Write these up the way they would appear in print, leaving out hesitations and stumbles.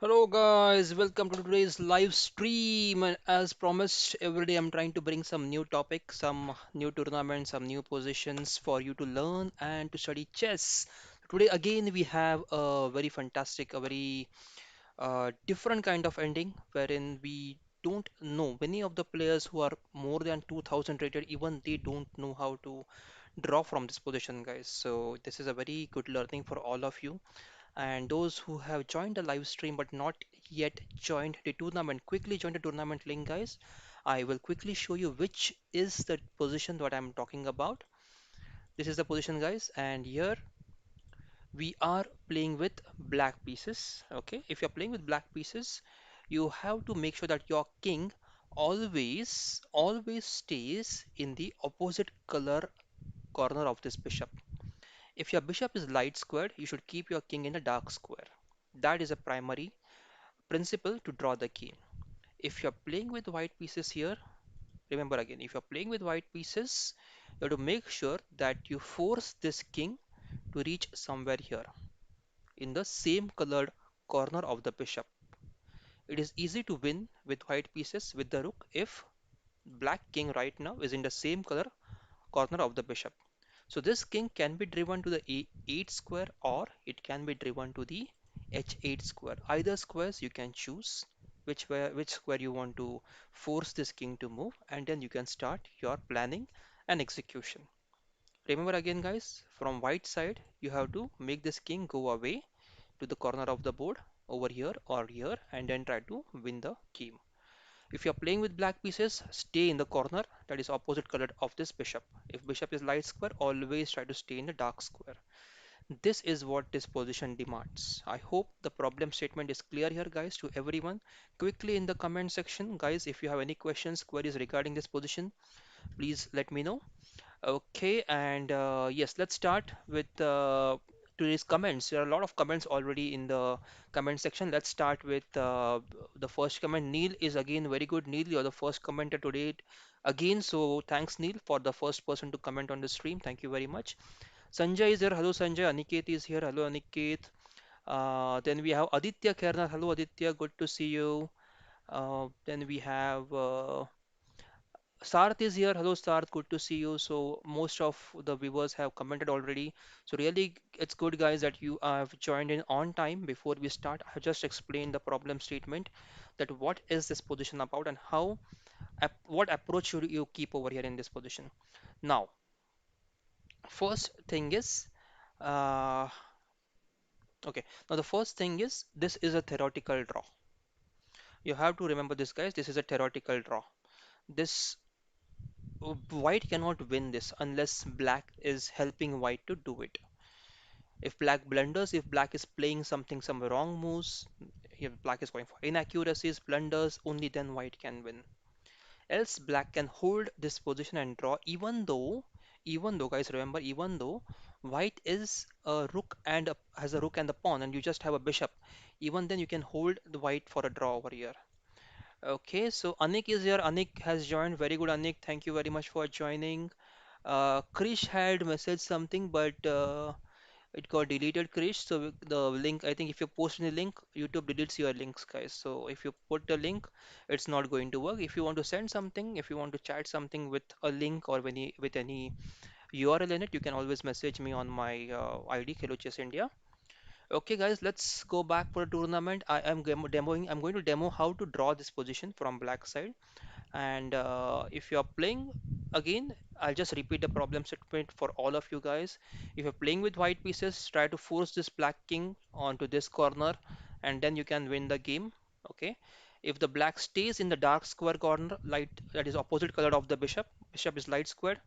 Hello guys, welcome to today's live stream. And as promised, every day I'm trying to bring some new topic, some new tournaments, some new positions for you to learn and to study chess. Today again we have a very fantastic, a very different kind of ending wherein we don't know many of the players who are more than 2000 rated, even they don't know how to draw from this position, guys. So this is a very good learning for all of you. And those who have joined the live stream but not yet joined the tournament, quickly join the tournament link, guys. I will quickly show you which is the position that I'm talking about. This is the position, guys, and here we are playing with black pieces. Okay, if you're playing with black pieces, you have to make sure that your king always stays in the opposite color corner of this bishop. If your bishop is light squared, you should keep your king in a dark square. That is a primary principle to draw the game. If you're playing with white pieces here, remember again, if you're playing with white pieces, you have to make sure that you force this king to reach somewhere here in the same colored corner of the bishop. It is easy to win with white pieces with the rook if black king right now is in the same color corner of the bishop. So this king can be driven to the E8 square or it can be driven to the H8 square. Either squares you can choose which square you want to force this king to move, and then you can start your planning and execution. Remember again, guys, from white side you have to make this king go away to the corner of the board over here or here and then try to win the game. If you're playing with black pieces, stay in the corner that is opposite colored of this bishop. If bishop is light square, always try to stay in the dark square. This is what this position demands. I hope the problem statement is clear here, guys, to everyone. Quickly in the comment section, guys, if you have any questions, queries regarding this position, please let me know. Okay, and yes, let's start with today's comments. There are a lot of comments already in the comment section. Let's start with the first comment. Neil is again very good. Neil, you're the first commenter today again. So thanks, Neil, for the first person to comment on the stream. Thank you very much. Sanjay is here. Hello, Sanjay. Aniket is here. Hello, Aniket. Then we have Aditya Kerner. Hello, Aditya. Good to see you. Then we have Sarth is here. Hello, Sarth. Good to see you. So most of the viewers have commented already. So really, it's good, guys, that you have joined in on time. Before we start, I have just explained the problem statement, that what is this position about and what approach should you keep over here in this position. Now, first thing is, uh, okay. Now the first thing is this is a theoretical draw. You have to remember this, guys. This is a theoretical draw. This White cannot win this unless black is helping white to do it. If black blunders, if black is playing some wrong moves, if black is going for inaccuracies, blunders, only then white can win. Else black can hold this position and draw, even though, guys, remember, even though white is a rook and has a rook and a pawn, and you just have a bishop, even then you can hold the white for a draw over here. Okay, so Anik is here. Anik has joined. Very good, Anik. Thank you very much for joining. Krish had messaged something, but it got deleted, Krish. So the link, I think if you post in the link, YouTube deletes your links, guys. So if you put the link, it's not going to work. If you want to send something, if you want to chat something with a link or with any URL in it, you can always message me on my ID, Khelo Chess India. Okay, guys, let's go back for a tournament. I am demoing. I'm going to demo how to draw this position from black side. And if you're playing again, I'll just repeat the problem statement for all of you guys. If you're playing with white pieces, try to force this black king onto this corner, and then you can win the game. Okay. If the black stays in the dark square corner, light that is opposite color of the bishop, bishop is light squared.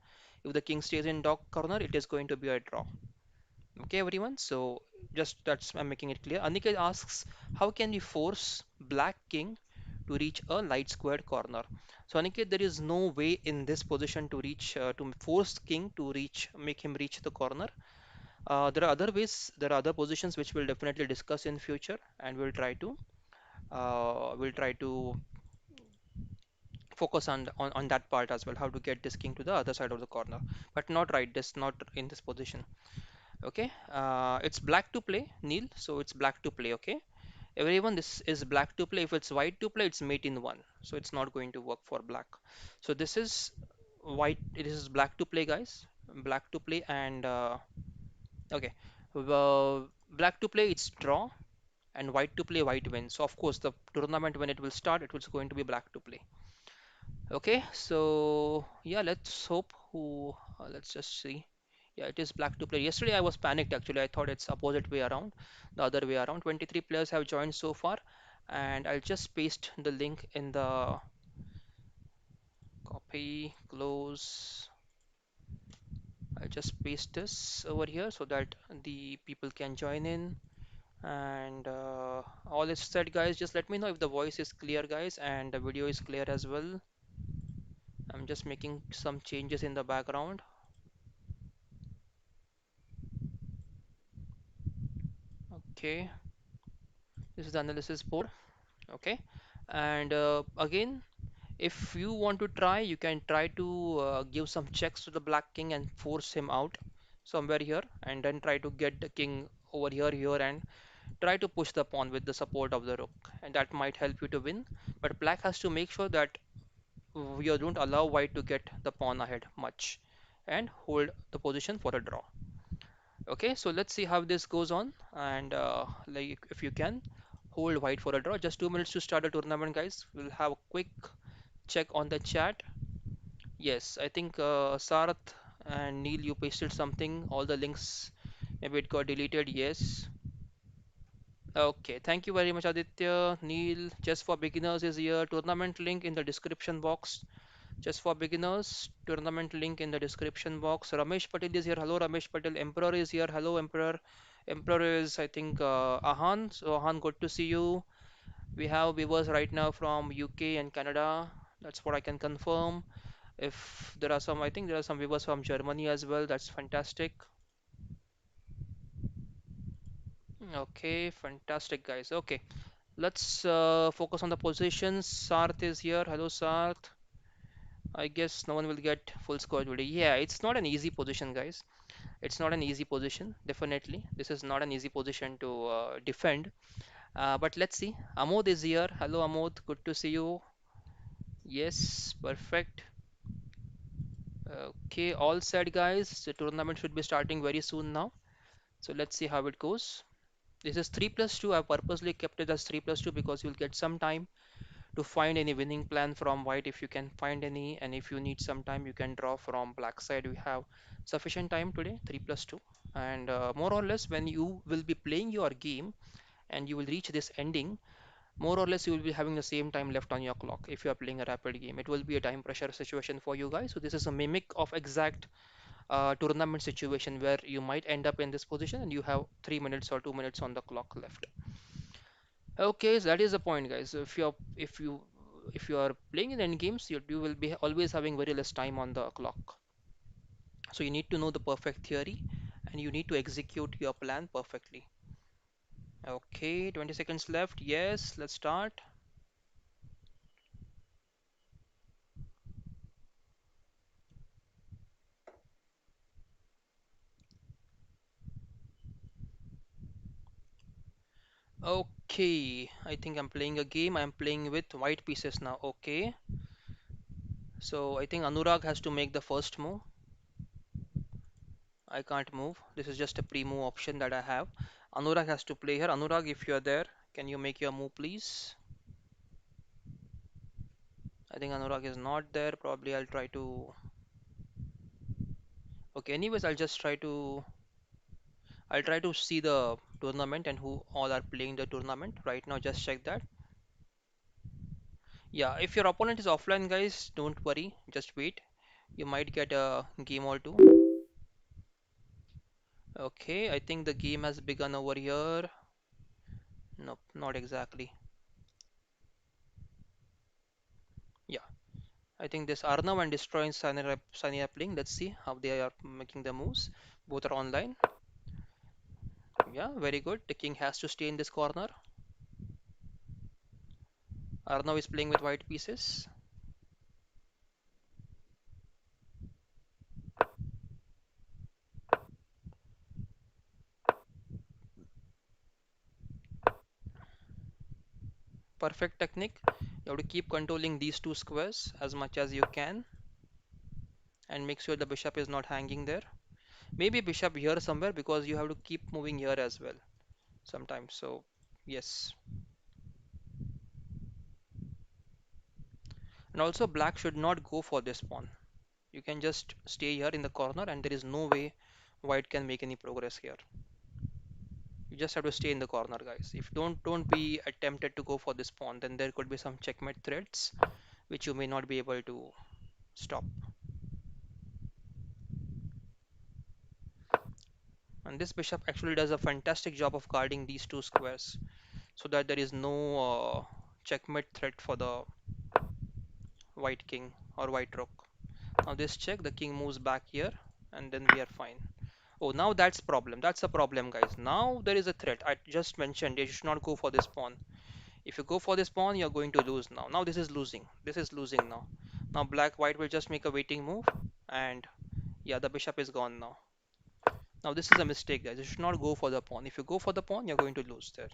If the king stays in dark corner, it is going to be a draw. Okay, everyone. So just that's I'm making it clear. Aniket asks, how can we force black king to reach a light squared corner? So Aniket, there is no way in this position to reach to force king to make him reach the corner. There are other ways. There are other positions which we'll definitely discuss in future, and we'll try to focus on that part as well. How to get this king to the other side of the corner, but not in this position. Okay, it's black to play, Neil. So it's black to play. Okay, Everyone, this is black to play. If it's white to play, it's mate in one. So it's not going to work for black. So this is white. It is black to play, guys. Black to play and okay. Black to play, it's draw, and white to play, white wins. So of course, the tournament when it will start, it was going to be black to play. Okay, so yeah, let's hope who. Let's just see. Yeah, it is black to play. Yesterday I was panicked actually. I thought it's opposite way around, the other way around. 23 players have joined so far, and I'll just paste the link in the copy, close. I'll just paste this over here so that the people can join in. And all is said, guys. Just let me know if the voice is clear, guys, and the video is clear as well. I'm just making some changes in the background. Okay, this is the analysis board. Okay, and again, if you want to try, you can try to give some checks to the black king and force him out somewhere here, and then try to get the king over here, and try to push the pawn with the support of the rook, and that might help you to win. But black has to make sure that you don't allow white to get the pawn ahead much and hold the position for a draw. Okay, so let's see how this goes on, and like if you can hold white for a draw. Just 2 minutes to start the tournament, guys. We'll have a quick check on the chat. Yes, I think Sarath and Neil, you pasted something. All the links, maybe it got deleted. Yes. Okay, thank you very much, Aditya. Neil, just for beginners is here. Tournament link in the description box. Just for beginners, tournament link in the description box. Ramesh Patel is here. Hello, Ramesh Patel. Emperor is here. Hello, Emperor. Emperor is, I think, Ahan. So, Ahan, good to see you. We have viewers right now from UK and Canada. That's what I can confirm. If there are some, I think there are some viewers from Germany as well. That's fantastic. Okay, fantastic, guys. Okay, let's focus on the positions. Sarth is here. Hello, Sarth. I guess no one will get full score today. Yeah, it's not an easy position, guys. It's not an easy position, definitely. This is not an easy position to defend. But let's see. Amod is here. Hello, Amod. Good to see you. Yes, perfect. Okay, all set, guys. The tournament should be starting very soon now. So let's see how it goes. This is 3 plus 2. I've purposely kept it as 3 plus 2 because you'll get some time to find any winning plan from white if you can find any, and if you need some time, you can draw from black side. We have sufficient time today, 3 plus 2. And more or less, when you will be playing your game and you will reach this ending, more or less you will be having the same time left on your clock if you are playing a rapid game. It will be a time pressure situation for you guys. So this is a mimic of exact tournament situation where you might end up in this position and you have 3 minutes or 2 minutes on the clock left. Okay, so that is the point, guys. So if you are playing in end games, you will be always having very less time on the clock. So you need to know the perfect theory and you need to execute your plan perfectly. Okay, 20 seconds left. Yes, let's start. Okay, I think I'm playing a game. I'm playing with white pieces now. Okay, so I think Anurag has to make the first move. I can't move. This is just a pre-move option that I have. Anurag has to play here. Anurag, if you're there, can you make your move, please? I think Anurag is not there. Probably I'll try to. Okay, anyways, I'll try to see the tournament and who all are playing the tournament right now. Just check that. Yeah, if your opponent is offline, guys, don't worry. Just wait. You might get a game or two. Okay, I think the game has begun over here. Nope, not exactly. Yeah, I think this Arnav and Destroy and Sunny are playing. Let's see how they are making the moves. Both are online. Yeah, very good. The king has to stay in this corner. Arnav is playing with white pieces. Perfect technique. You have to keep controlling these two squares as much as you can and make sure the bishop is not hanging there. Maybe bishop here somewhere because you have to keep moving here as well sometimes. So yes. And also black should not go for this pawn. You can just stay here in the corner and there is no way white can make any progress here. You just have to stay in the corner, guys. If don't be tempted to go for this pawn, then there could be some checkmate threats which you may not be able to stop. And this bishop actually does a fantastic job of guarding these two squares so that there is no checkmate threat for the white king or white rook. Now this check, the king moves back here and then we are fine. Oh, now that's problem. That's a problem, guys. Now there is a threat. I just mentioned you should not go for this pawn. If you go for this pawn, you're going to lose now. Now this is losing. This is losing now. Now white will just make a waiting move and yeah, the bishop is gone now. Now this is a mistake, guys. You should not go for the pawn. If you go for the pawn, you're going to lose there.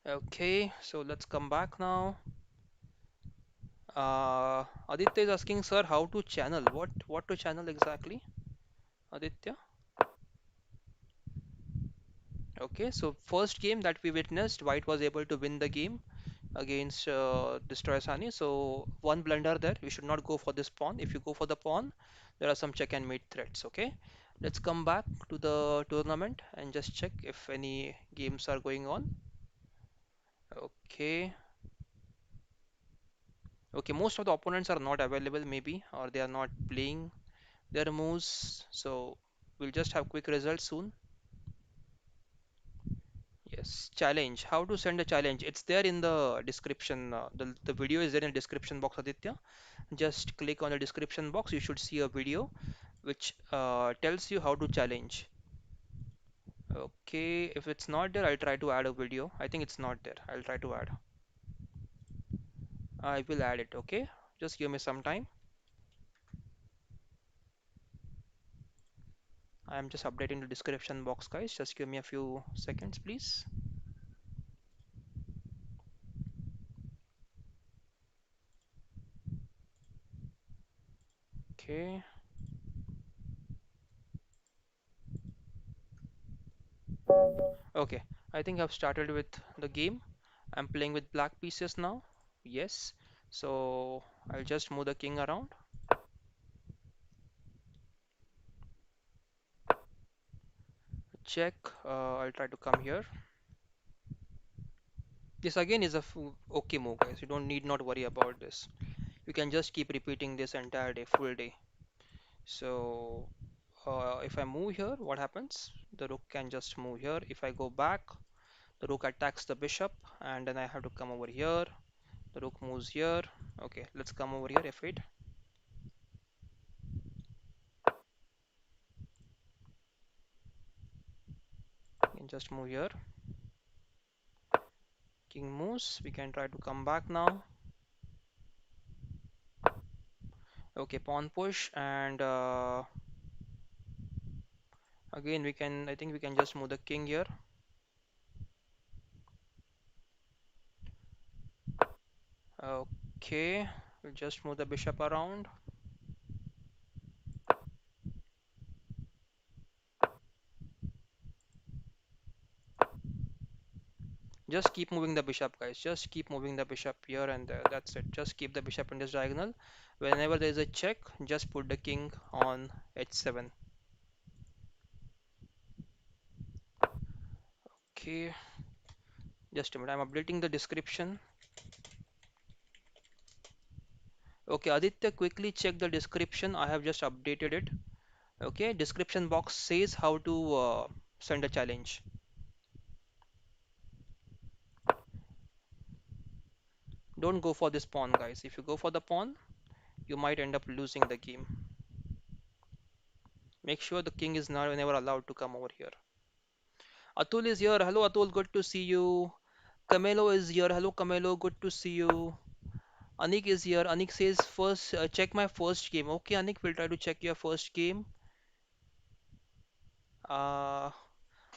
Okay, so let's come back now. Aditya is asking, sir, how to channel? What to channel exactly, Aditya? Okay, so first game that we witnessed, White was able to win the game against Destroy Sani. So one blunder there. We should not go for this pawn. If you go for the pawn, there are some check and mate threats. Okay, let's come back to the tournament and just check if any games are going on. Okay, okay. Most of the opponents are not available, maybe, or they are not playing their moves. So we'll just have quick results soon. Yes, challenge. How to send a challenge? It's there in the description. The video is there in the description box, Aditya. Just click on the description box. You should see a video which tells you how to challenge. Okay, if it's not there, I'll try to add a video. I think it's not there. I'll try to add. I will add it. Okay, just give me some time. I am just updating the description box, guys. Just give me a few seconds, please. Okay, okay. I think I've started with the game. I'm playing with black pieces now. Yes. So I'll just move the king around. Check. I'll try to come here. This again is a okay move, guys. You don't need not worry about this. You can just keep repeating this entire day, full day. So if I move here, what happens? The rook can just move here. If I go back, the rook attacks the bishop, and then I have to come over here. The rook moves here. Okay, let's come over here. F8. You can just move here. King moves. We can try to come back now. Okay, pawn push, and again we can. I think we can just move the king here. Okay, we'll just move the bishop around. Just keep moving the bishop, guys. Just keep moving the bishop here and there. That's it. Just keep the bishop in this diagonal. Whenever there is a check, just put the king on h7. Okay, just a minute. I'm updating the description. Okay, Aditya, quickly check the description. I have just updated it. Okay, description box says how to send a challenge. Don't go for this pawn, guys. If you go for the pawn, you might end up losing the game. Make sure the king is never allowed to come over here. Atul is here. Hello, Atul. Good to see you. Camelo is here. Hello, Camelo. Good to see you. Anik is here. Anik says, first, check my first game. Okay, Anik, we'll try to check your first game. Uh,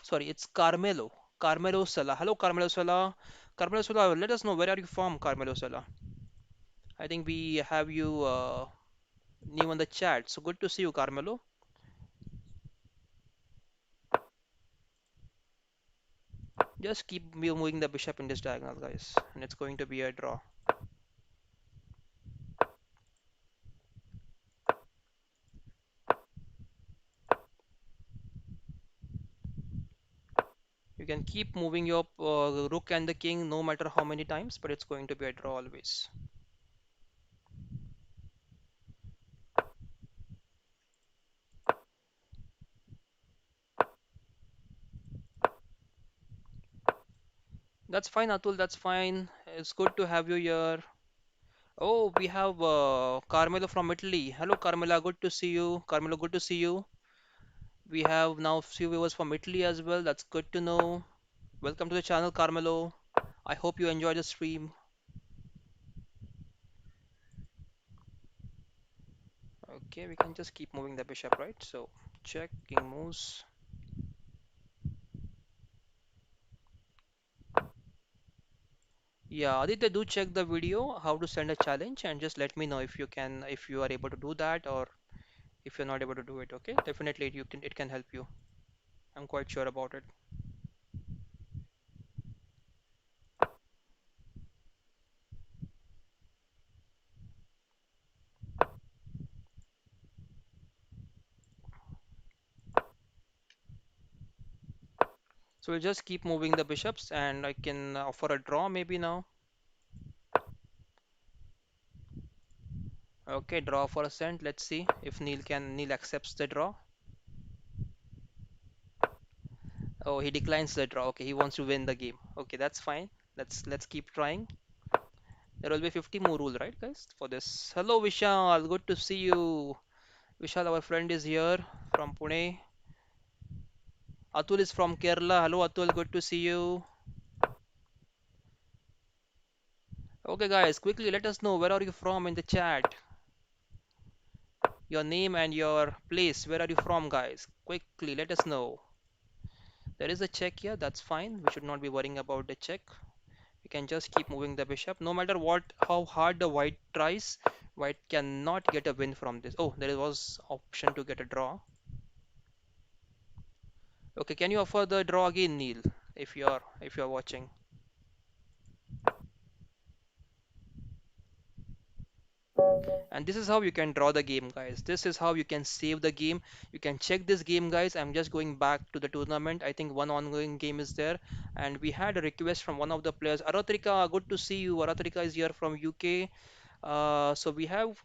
Sorry, it's Carmelo. Carmelo Salah. Hello, Carmelo Salah. Carmelo Sola, let us know where are you from, Carmelo Sola. I think we have you new on the chat. So good to see you, Carmelo. Just keep moving the bishop in this diagonal, guys, and it's going to be a draw. You can keep moving your rook and the king no matter how many times, but it's going to be a draw always. That's fine, Atul. That's fine. It's good to have you here. Oh, we have Carmelo from Italy. Hello, Carmela. Good to see you. Carmelo, good to see you. We have now few viewers from Italy as well. That's good to know. Welcome to the channel, Carmelo. I hope you enjoy the stream. Okay, we can just keep moving the bishop, right? So check, king moves. Yeah, Aditya, do check the video how to send a challenge and just let me know if you can, if you are able to do that or if you're not able to do it. Okay, definitely it can help you. I'm quite sure about it. So we'll just keep moving the bishops and I can offer a draw maybe now. Okay, draw for a cent. Let's see if Neil accepts the draw. Oh, he declines the draw. Okay, he wants to win the game. Okay, that's fine. Let's keep trying. There will be 50 more rule, right, guys, for this. Hello, Vishal. Good to see you. Vishal, our friend is here from Pune. Atul is from Kerala. Hello, Atul. Good to see you. Okay, guys, quickly let us know where are you from in the chat. Your name and your place. Where are you from, guys? Quickly let us know. There is a check here. That's fine. We should not be worrying about the check. We can just keep moving the bishop. No matter how hard the white tries, white cannot get a win from this. Oh, there was option to get a draw. Okay, can you offer the draw again, Neil, if you're watching? And this is how you can draw the game, guys. This is how you can save the game. You can check this game, guys. I'm just going back to the tournament. I think one ongoing game is there, and we had a request from one of the players. Aratrika, good to see you. Aratrika is here from UK. So we have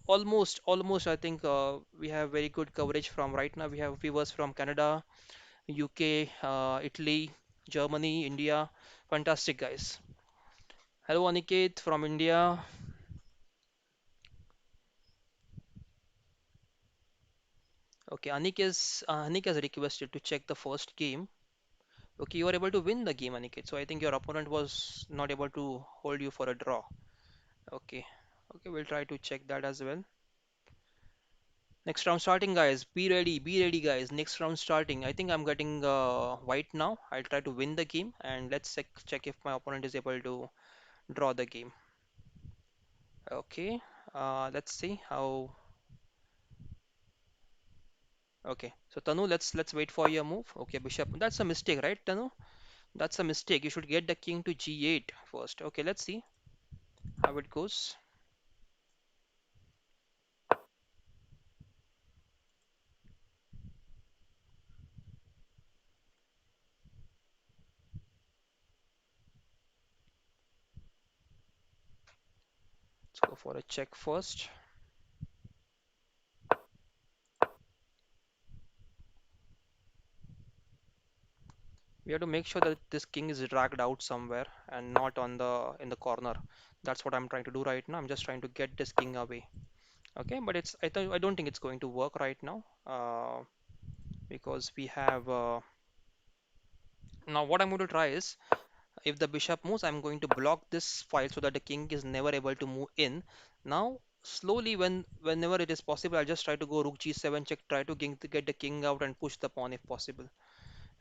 almost. I think we have very good coverage from right now. We have viewers from Canada, UK, Italy, Germany, India. Fantastic, guys. Hello, Aniket from India. Okay, Anik has requested to check the first game. Okay, you were able to win the game, Aniket. So I think your opponent was not able to hold you for a draw. Okay, okay, we'll try to check that as well. Next round starting, guys. Be ready, guys. Next round starting. I think I'm getting white now. I'll try to win the game, and let's check if my opponent is able to draw the game. Okay, let's see how. Okay, so Tanu, let's wait for your move. Okay, Bishop. That's a mistake, right, Tanu? That's a mistake. You should get the king to g8 first. Okay, let's see how it goes. Let's go for a check first. We have to make sure that this king is dragged out somewhere and not on the in the corner. That's what I'm trying to do right now. I'm just trying to get this king away. Okay, but I don't think it's going to work right now because we have now what I'm going to try is if the bishop moves, I'm going to block this file so that the king is never able to move in. Now, slowly, whenever it is possible, I'll just try to go rook g7 check, try to get the king out and push the pawn if possible.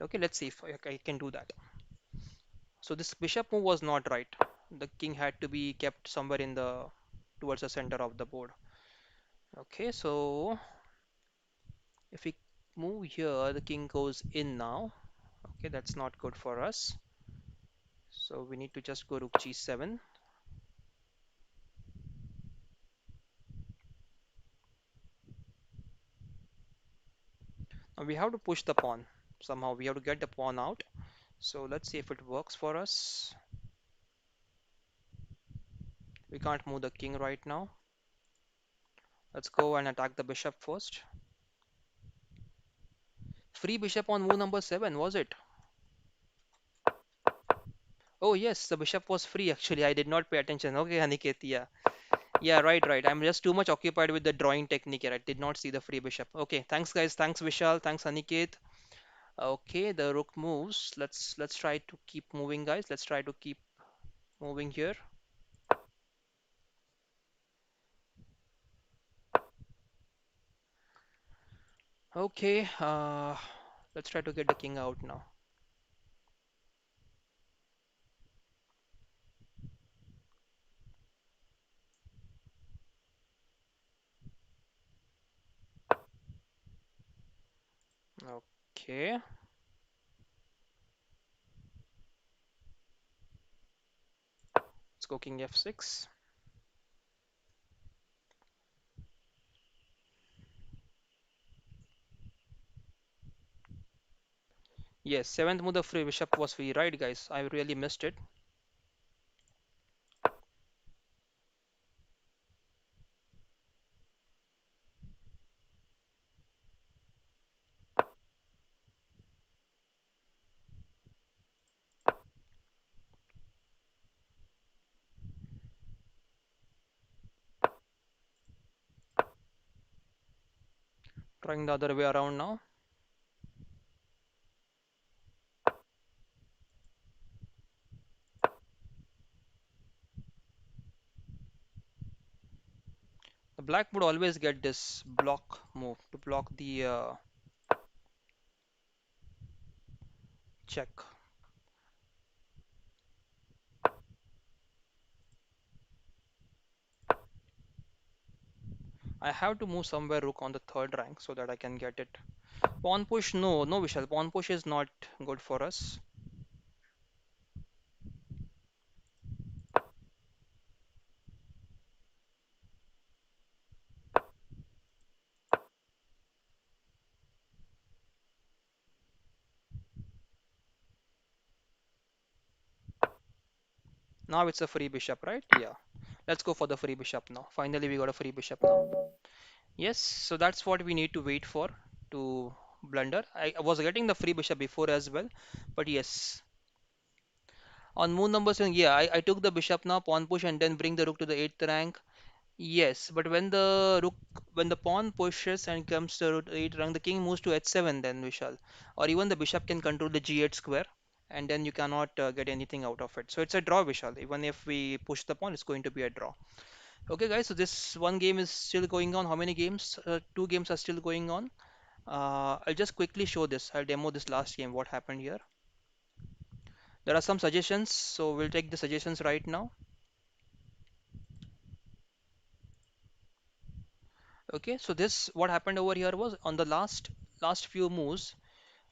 Okay, let's see if I can do that. So this bishop move was not right. The king had to be kept somewhere in the towards the center of the board. Okay, so if we move here, the king goes in now. Okay, that's not good for us. So we need to just go rook g7. Now we have to push the pawn. Somehow we have to get the pawn out. So let's see if it works for us. We can't move the king right now. Let's go and attack the bishop first. Free bishop on move number 7, was it? Oh yes, the bishop was free actually. I did not pay attention. Okay, Aniket, yeah. Yeah, right, right. I'm just too much occupied with the drawing technique here. I did not see the free bishop. Okay, thanks guys. Thanks Vishal. Thanks Aniket. Okay, the rook moves. Let's try to keep moving, guys. Let's try to keep moving here. Okay, let's try to get the king out now. Okay, let's go king f6. Yes, seventh move the free bishop was free, right, guys? I really missed it. Trying the other way around now. The black would always get this block move to block the check. I have to move somewhere rook on the third rank so that I can get it. Pawn push, no, no Vishal. Pawn push is not good for us. Now it's a free bishop, right? Yeah. Let's go for the free bishop now. Finally, we got a free bishop now. Yes, so that's what we need to wait for to blunder. I was getting the free bishop before as well, but yes. On move number 7, yeah, I took the bishop now, pawn push, and then bring the rook to the 8th rank. Yes, but when the pawn pushes and comes to rook 8 rank, the king moves to h7 then, Vishal. Or even the bishop can control the g8 square, and then you cannot get anything out of it. So it's a draw, Vishal. Even if we push the pawn, it's going to be a draw. Okay, guys, so this one game is still going on. How many games? Two games are still going on. I'll just quickly show this. I'll demo this last game, what happened here. There are some suggestions, so we'll take the suggestions right now. Okay, so this what happened over here was on the last few moves.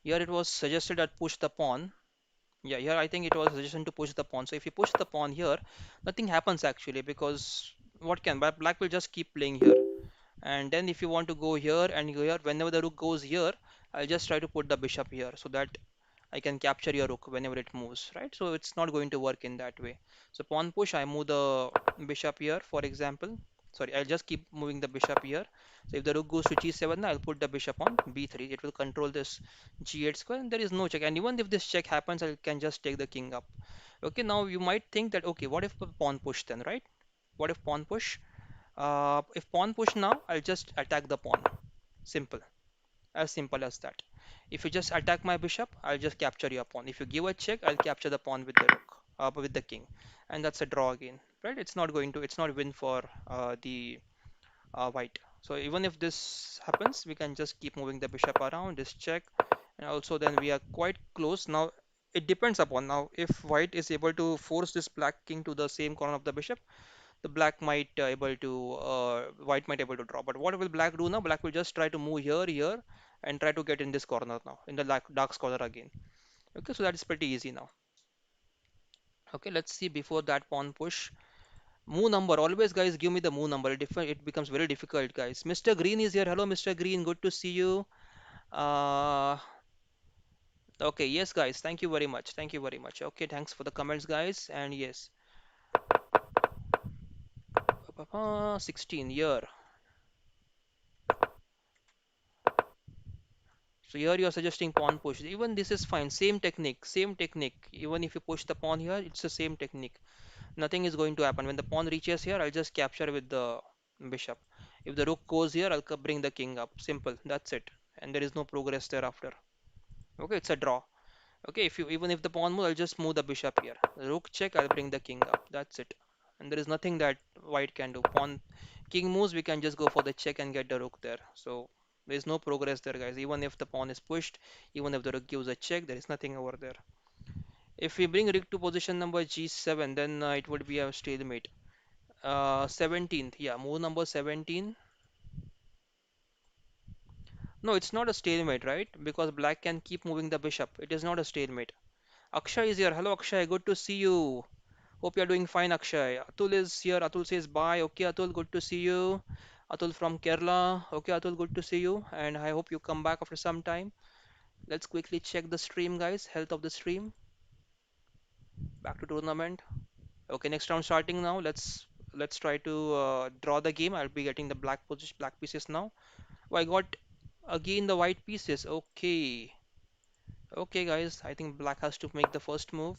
Here it was suggested that push the pawn. Yeah, here I think it was a suggestion to push the pawn. So if you push the pawn here, nothing happens actually because what can black will just keep playing here. And then if you want to go here and here, whenever the rook goes here, I'll just try to put the bishop here so that I can capture your rook whenever it moves, right? So it's not going to work in that way. So pawn push, I move the bishop here, for example. Sorry, I'll just keep moving the bishop here. So if the rook goes to g7, I'll put the bishop on b3. It will control this g8 square, and there is no check. And even if this check happens, I can just take the king up. Okay, now you might think that, okay, what if pawn push then, right? What if pawn push? If pawn push now, I'll just attack the pawn. Simple. As simple as that. If you just attack my bishop, I'll just capture your pawn. If you give a check, I'll capture the pawn with the rook, with the king, and that's a draw again, right? It's not win for the white. So even if this happens, we can just keep moving the bishop around, this check, and also then we are quite close now. It depends upon now if white is able to force this black king to the same corner of the bishop, the black might able to white might able to draw. But what will black do now? Black will just try to move here, and try to get in this corner now, in the dark corner again. Okay, so that is pretty easy now. Okay, let's see before that pawn push. Move number. Always, guys, give me the move number. It becomes very difficult, guys. Mr. Green is here. Hello, Mr. Green. Good to see you. Uh, okay, yes, guys. Thank you very much. Thank you very much. Okay, thanks for the comments, guys. And yes, 16 year. So here you are suggesting pawn push. Even this is fine. Same technique. Same technique. Even if you push the pawn here, it's the same technique. Nothing is going to happen. When the pawn reaches here, I'll just capture with the bishop. If the rook goes here, I'll bring the king up. Simple. That's it. And there is no progress thereafter. Okay, it's a draw. Okay, if you even if the pawn moves, I'll just move the bishop here. Rook check, I'll bring the king up. That's it. And there is nothing that white can do. Pawn king moves, we can just go for the check and get the rook there. So there is no progress there, guys. Even if the pawn is pushed, even if the rook gives a check, there is nothing over there. If we bring rook to position number g7, then it would be a stalemate. 17th, yeah, move number 17. No, it's not a stalemate, right? Because black can keep moving the bishop. It is not a stalemate. Akshay is here. Hello, Akshay. Good to see you. Hope you're doing fine, Akshay. Atul is here. Atul says bye. Okay, Atul, good to see you. Atul from Kerala. Okay, Atul, good to see you. And I hope you come back after some time. Let's quickly check the stream, guys. Health of the stream. Back to tournament. Okay, next round starting now. Let's try to draw the game. I'll be getting the black pieces now. Oh, I got again the white pieces. Okay. Okay, guys. I think black has to make the first move.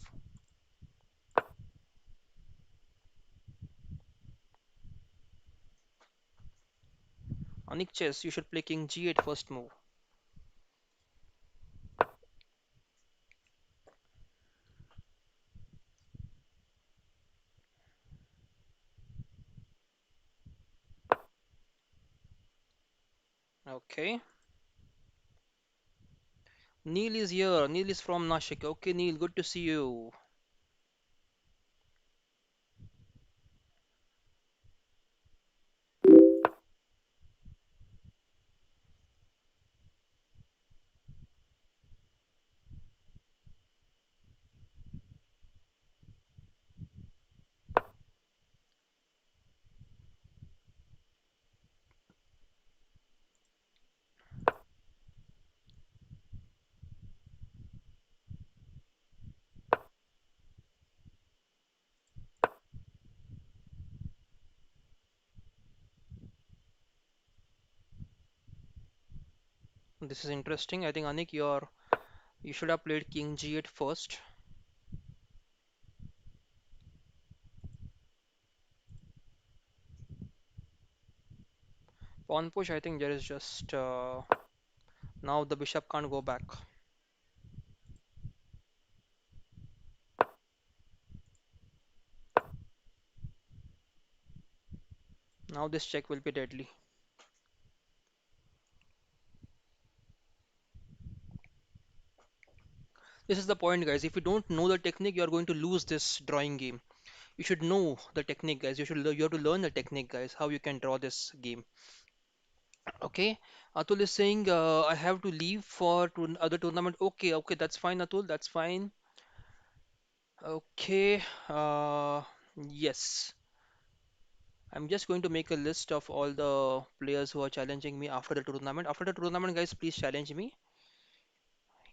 Anik chess, you should play king g8 first move. Okay. Neil is here. Neil is from Nashik. Okay, Neil, good to see you. This is interesting. I think Anik, you should have played king g8 first. Pawn push, I think there is just now the bishop can't go back. Now this check will be deadly. This is the point, guys. If you don't know the technique, you are going to lose this drawing game. You should know the technique, guys. You have to learn the technique, guys, how you can draw this game. Okay. Atul is saying I have to leave for other tournament. Okay, okay, that's fine, Atul. That's fine. Okay. Yes. I'm just going to make a list of all the players who are challenging me after the tournament. After the tournament, guys, please challenge me.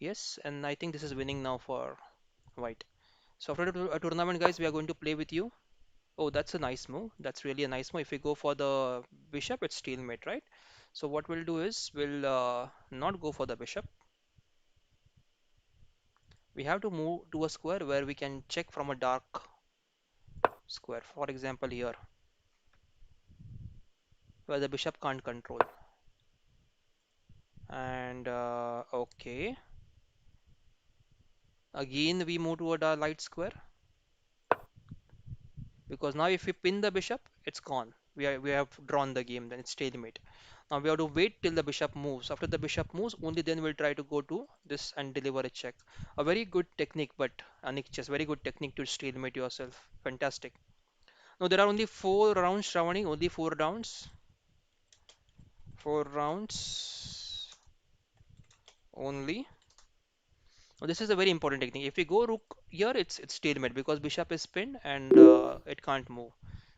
Yes, and I think this is winning now for white. So after the tournament, guys, we are going to play with you. Oh, that's a nice move. That's really a nice move. If we go for the bishop, it's stalemate, right? So what we'll do is we'll not go for the bishop. We have to move to a square where we can check from a dark square. For example, here, where the bishop can't control. And okay, again we move to a light square because now if we pin the bishop, it's gone. We have drawn the game, then it's stalemate. Now we have to wait till the bishop moves. After the bishop moves, only then we'll try to go to this and deliver a check. A very good technique, but Anik, just very good technique to stalemate yourself. Fantastic. Now there are only 4 rounds, Shravani, only 4 rounds. 4 rounds only. Now this is a very important technique. If we go rook here, it's stalemate because bishop is pinned and it can't move.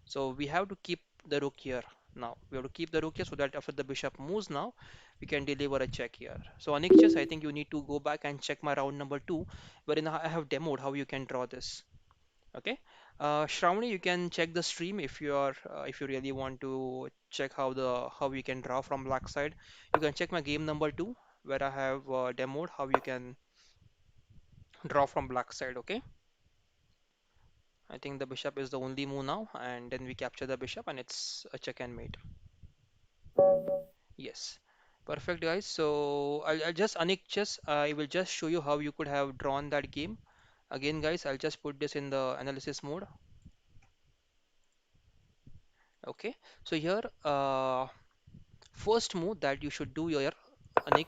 So we have to keep the rook here now. We have to keep the rook here so that after the bishop moves now, we can deliver a check here. So Anikchas, I think you need to go back and check my round number 2, wherein I have demoed how you can draw this. Okay. Shravani, you can check the stream if you really want to check how you can draw from black side. You can check my game number 2 where I have demoed how you can draw from black side. Okay. I think the bishop is the only move now, and then we capture the bishop, and it's a check and mate. Yes. Perfect, guys. So I'll just Anik, just I will just show you how you could have drawn that game. Again, guys, I'll just put this in the analysis mode. Okay. So here, first move that you should do here, Anik,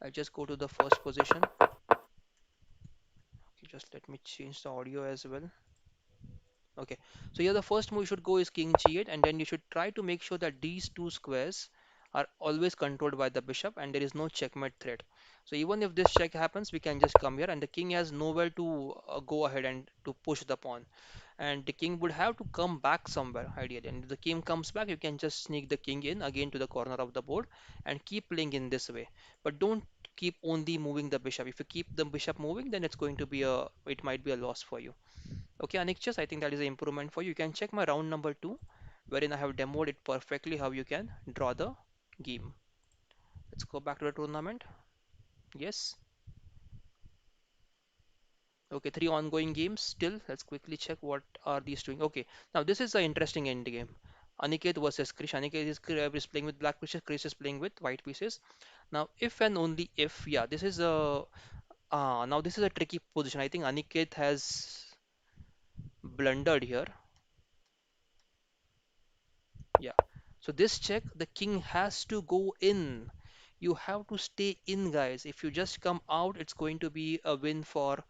I'll just go to the first position. Okay, just let me change the audio as well. Okay, so here the first move you should go is king g8, and then you should try to make sure that these two squares are always controlled by the bishop and there is no checkmate threat. So even if this check happens, we can just come here and the king has nowhere to go ahead and to push the pawn. And the king would have to come back somewhere ideally. And if the king comes back, you can just sneak the king in again to the corner of the board and keep playing in this way. But don't keep only moving the bishop. If you keep the bishop moving, then it's going to be it might be a loss for you. Okay, Anikchas, I think that is an improvement for you. You can check my round number 2, wherein I have demoed it perfectly how you can draw the game. Let's go back to the tournament. Yes. Okay, 3 ongoing games still. Let's quickly check what are these doing. Okay, now this is an interesting end game. Aniket versus Krish. Aniket is playing with black pieces. Krish is playing with white pieces. Now, if and only if, yeah, this is a now this is a tricky position. I think Aniket has blundered here. Yeah. So this check, the king has to go in. You have to stay in, guys. If you just come out, it's going to be a win for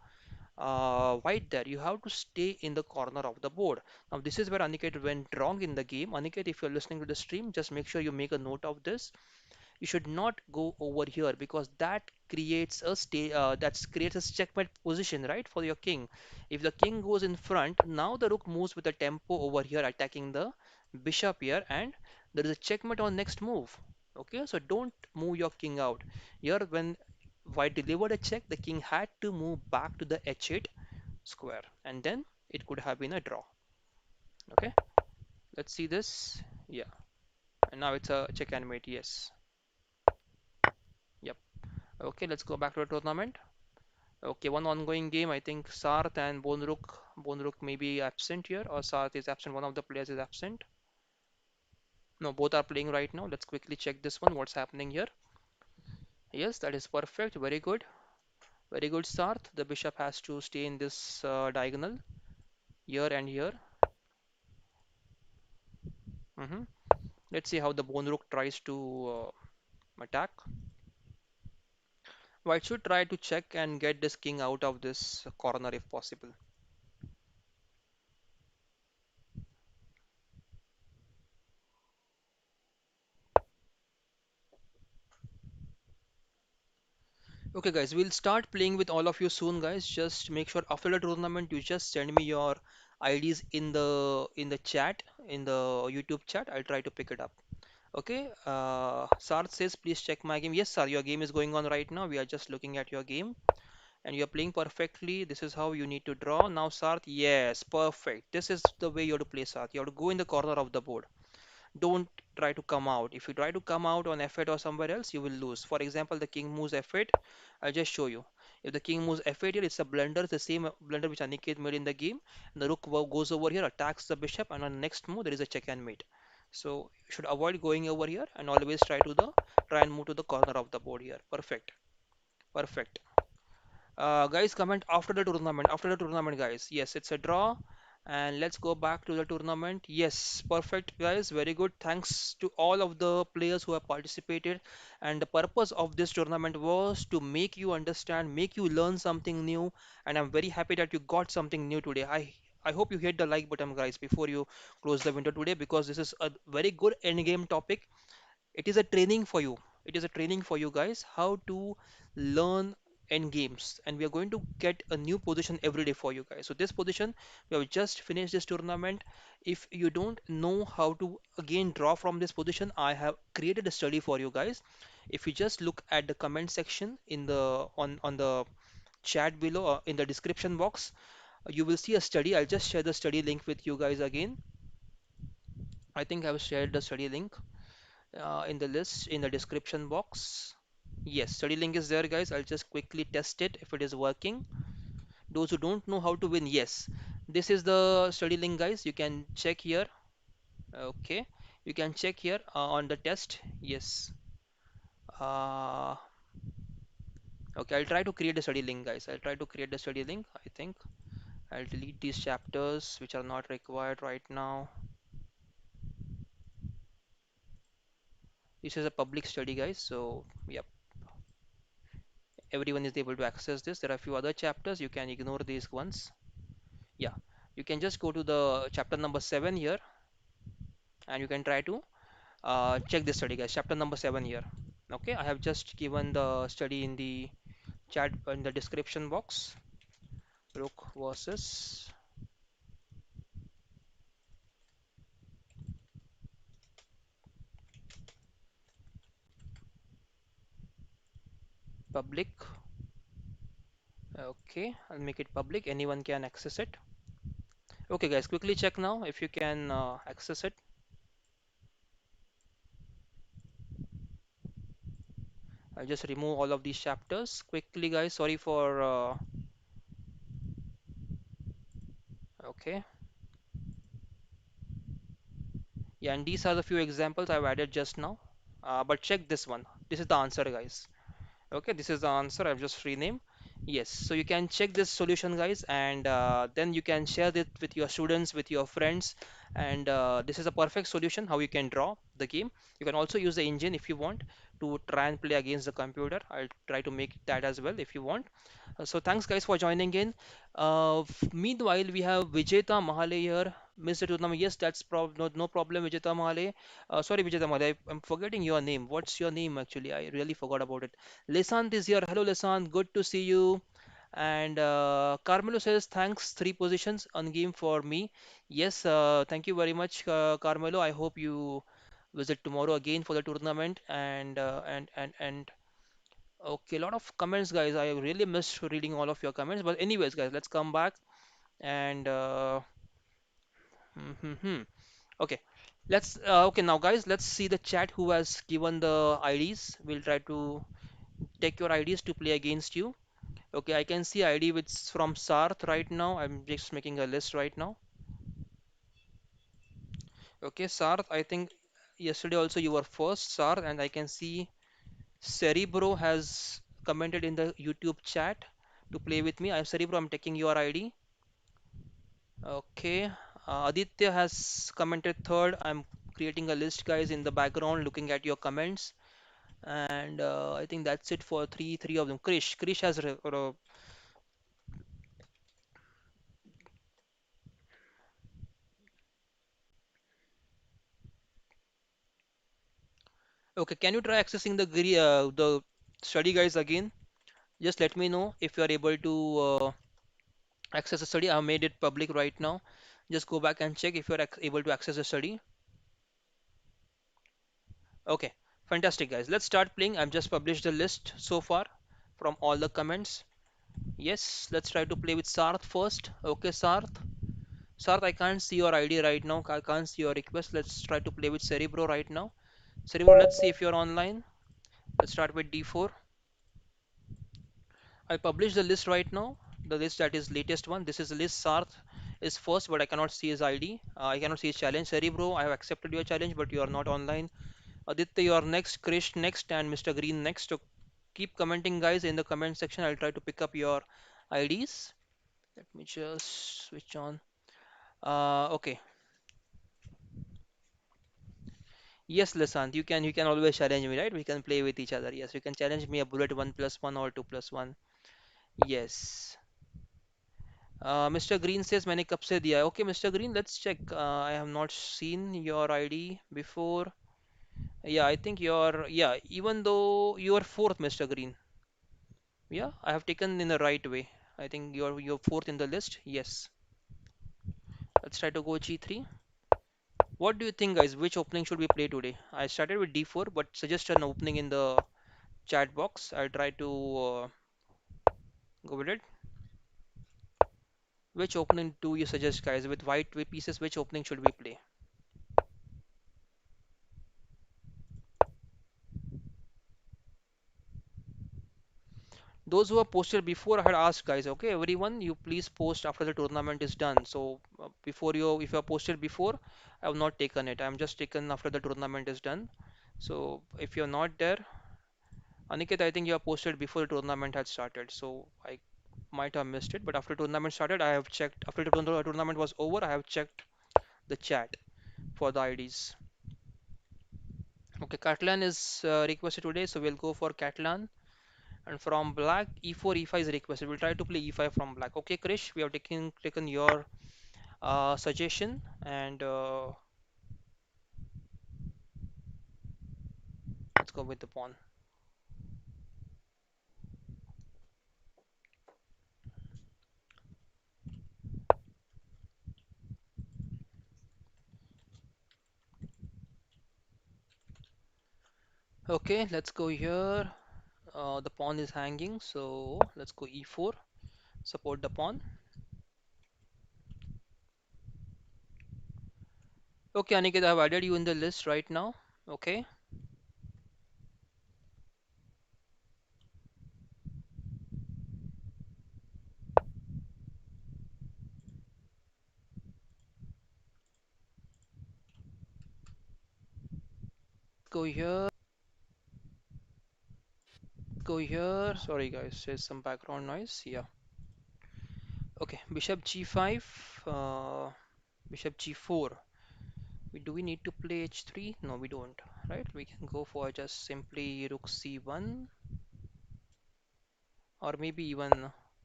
white there. You have to stay in the corner of the board. Now, this is where Aniket went wrong in the game. Aniket, if you're listening to the stream, just make sure you make a note of this. You should not go over here because that creates a checkmate position, right, for your king. If the king goes in front, now the rook moves with a tempo over here, attacking the bishop here, and there is a checkmate on next move. Okay, so don't move your king out. Here, when white delivered a check, the king had to move back to the h8 square, and then it could have been a draw. Okay, let's see this. Yeah, and now it's a check and mate. Yes. Yep. Okay, let's go back to the tournament. Okay, one ongoing game. I think Sarth and Bonruk. Bonruk may be absent here, or Sarth is absent. One of the players is absent. No, both are playing right now. Let's quickly check this one. What's happening here? Yes, that is perfect. Very good. Very good, Sarth. The bishop has to stay in this diagonal here and here. hmm Let's see how the Bonruk tries to attack. White should try to check and get this king out of this corner if possible. Okay, guys, we'll start playing with all of you soon, guys. Just make sure after the tournament you just send me your IDs in the chat, in the YouTube chat. I'll try to pick it up. Okay. Sarth says, please check my game. Yes, sir, your game is going on right now. We are just looking at your game, and you're playing perfectly. This is how you need to draw. Now, Sarth, yes, perfect. This is the way you have to play, Sarth. You have to go in the corner of the board. Don't try to come out. If you try to come out on f8 or somewhere else, you will lose. For example, the king moves f8. I'll just show you. If the king moves f8 here, it's a blunder, the same blunder which Aniket made in the game. The rook goes over here, attacks the bishop, and on next move there is a check and mate. So you should avoid going over here and always try and move to the corner of the board here. Perfect. Perfect. Guys, comment after the tournament. After the tournament, guys. Yes, it's a draw. And let's go back to the tournament. Yes, perfect, guys. Very good. Thanks to all of the players who have participated. And the purpose of this tournament was to make you understand, make you learn something new. And I'm very happy that you got something new today. I hope you hit the like button, guys, before you close the window today, because this is a very good end game topic. It is a training for you. It is a training for you guys how to learn end games, and we are going to get a new position every day for you guys. So this position, we have just finished this tournament. If you don't know how to again draw from this position, I have created a study for you guys. If you just look at the comment section in the on the chat below, in the description box, you will see a study. I'll just share the study link with you guys again. I think I've shared the study link in the list in the description box. Yes, study link is there, guys. I'll just quickly test it if it is working. Those who don't know how to win, yes, this is the study link, guys. You can check here. Okay, you can check here on the test. Yes. Uh, okay, I'll try to create a study link, guys. I'll try to create the study link. I think I'll delete these chapters which are not required right now. This is a public study, guys. So, yep, everyone is able to access this. There are a few other chapters. You can ignore these ones. Yeah, you can just go to the chapter number 7 here, and you can try to check this study, guys. Chapter number 7 here. Okay, I have just given the study in the chat in the description box. Rook versus public. Okay, I'll make it public. Anyone can access it. Okay, guys, quickly check now if you can access it. I'll just remove all of these chapters quickly, guys. Sorry for. Okay, yeah, and these are the few examples I've added just now. But check this one. This is the answer, guys. Okay, this is the answer. I've just renamed. Yes, so you can check this solution, guys, and then you can share it with your students, with your friends. And this is a perfect solution how you can draw the game. You can also use the engine if you want to try and play against the computer. I'll try to make that as well if you want. So thanks, guys, for joining in. Meanwhile, we have Vijeta Mahale here. Mr. Tournament, yes, that's no problem, Vijeta Mahale. Sorry, Vijeta Mahale, I'm forgetting your name. What's your name actually? I really forgot about it. Lesant is here. Hello, Lesant. Good to see you. And Carmelo says, thanks, three positions on game for me. Yes, thank you very much, Carmelo. I hope you visit tomorrow again for the tournament. And okay, a lot of comments, guys. I really missed reading all of your comments. But anyways, guys, let's come back and okay. Okay, now guys, let's see the chat who has given the IDs. We'll try to take your IDs to play against you. Okay, I can see ID which is from Sarth right now. I'm just making a list right now. Okay, Sarth, I think yesterday also you were first, Sarth, and I can see Cerebro has commented in the YouTube chat to play with me. I'm Cerebro, I'm taking your ID. Okay, Aditya has commented third. I'm creating a list, guys, in the background, looking at your comments. And I think that's it for three of them. Krish has okay. Can you try accessing the study, guys, again? Just let me know if you are able to access the study. I have made it public right now. Just go back and check if you are able to access the study. Okay, fantastic, guys. Let's start playing. I've just published the list so far from all the comments. Yes, let's try to play with Sarth first. Okay, Sarth. Sarth, I can't see your ID right now. I can't see your request. Let's try to play with Cerebro right now. Cerebro, let's see if you're online. Let's start with D4. I published the list right now. The list that is latest one. This is the list. Sarth is first, but I cannot see his ID. I cannot see his challenge. Cerebro, I have accepted your challenge, but you are not online. Aditya, you are next. Krish next, and Mr. Green next. So keep commenting, guys, in the comment section. I'll try to pick up your IDs. Let me just switch on. Okay. Yes, Lasant, you can always challenge me, right? We can play with each other. Yes, you can challenge me a bullet 1+1 or 2+1. Yes. Mr. Green says मैंने कब से दिया है? Okay, Mr. Green, let's check. I have not seen your ID before. Yeah, I think you're, yeah, even though you are fourth, Mr. Green. Yeah, I have taken in the right way. I think you're fourth in the list. Yes. Let's try to go G3. What do you think, guys? Which opening should we play today? I started with D4, but suggest an opening in the chat box. I'll try to go with it. Which opening do you suggest, guys? With white pieces, which opening should we play? Those who have posted before, I had asked, guys. Okay, everyone, you please post after the tournament is done. So before you, if you have posted before, I have not taken it. I'm just taken after the tournament is done. So if you're not there, Aniket, I think you have posted before the tournament had started. So I might have missed it. But after tournament started, I have checked. After the tournament was over, I have checked the chat for the IDs. Okay, Catalan is requested today, so we'll go for Catalan. And from black, e4, e5 is requested. We'll try to play e5 from black. Okay, Krish, we have taken your suggestion, and let's go with the pawn. Okay, let's go here. The pawn is hanging, so let's go e4. Support the pawn. Okay, Aniket, I've added you in the list right now. Okay, go here. Go here. Sorry, guys, there's some background noise. Yeah. Okay, bishop g5, bishop g4. Do we need to play h3? No, we don't, right? We can go for just simply rook c1 or maybe even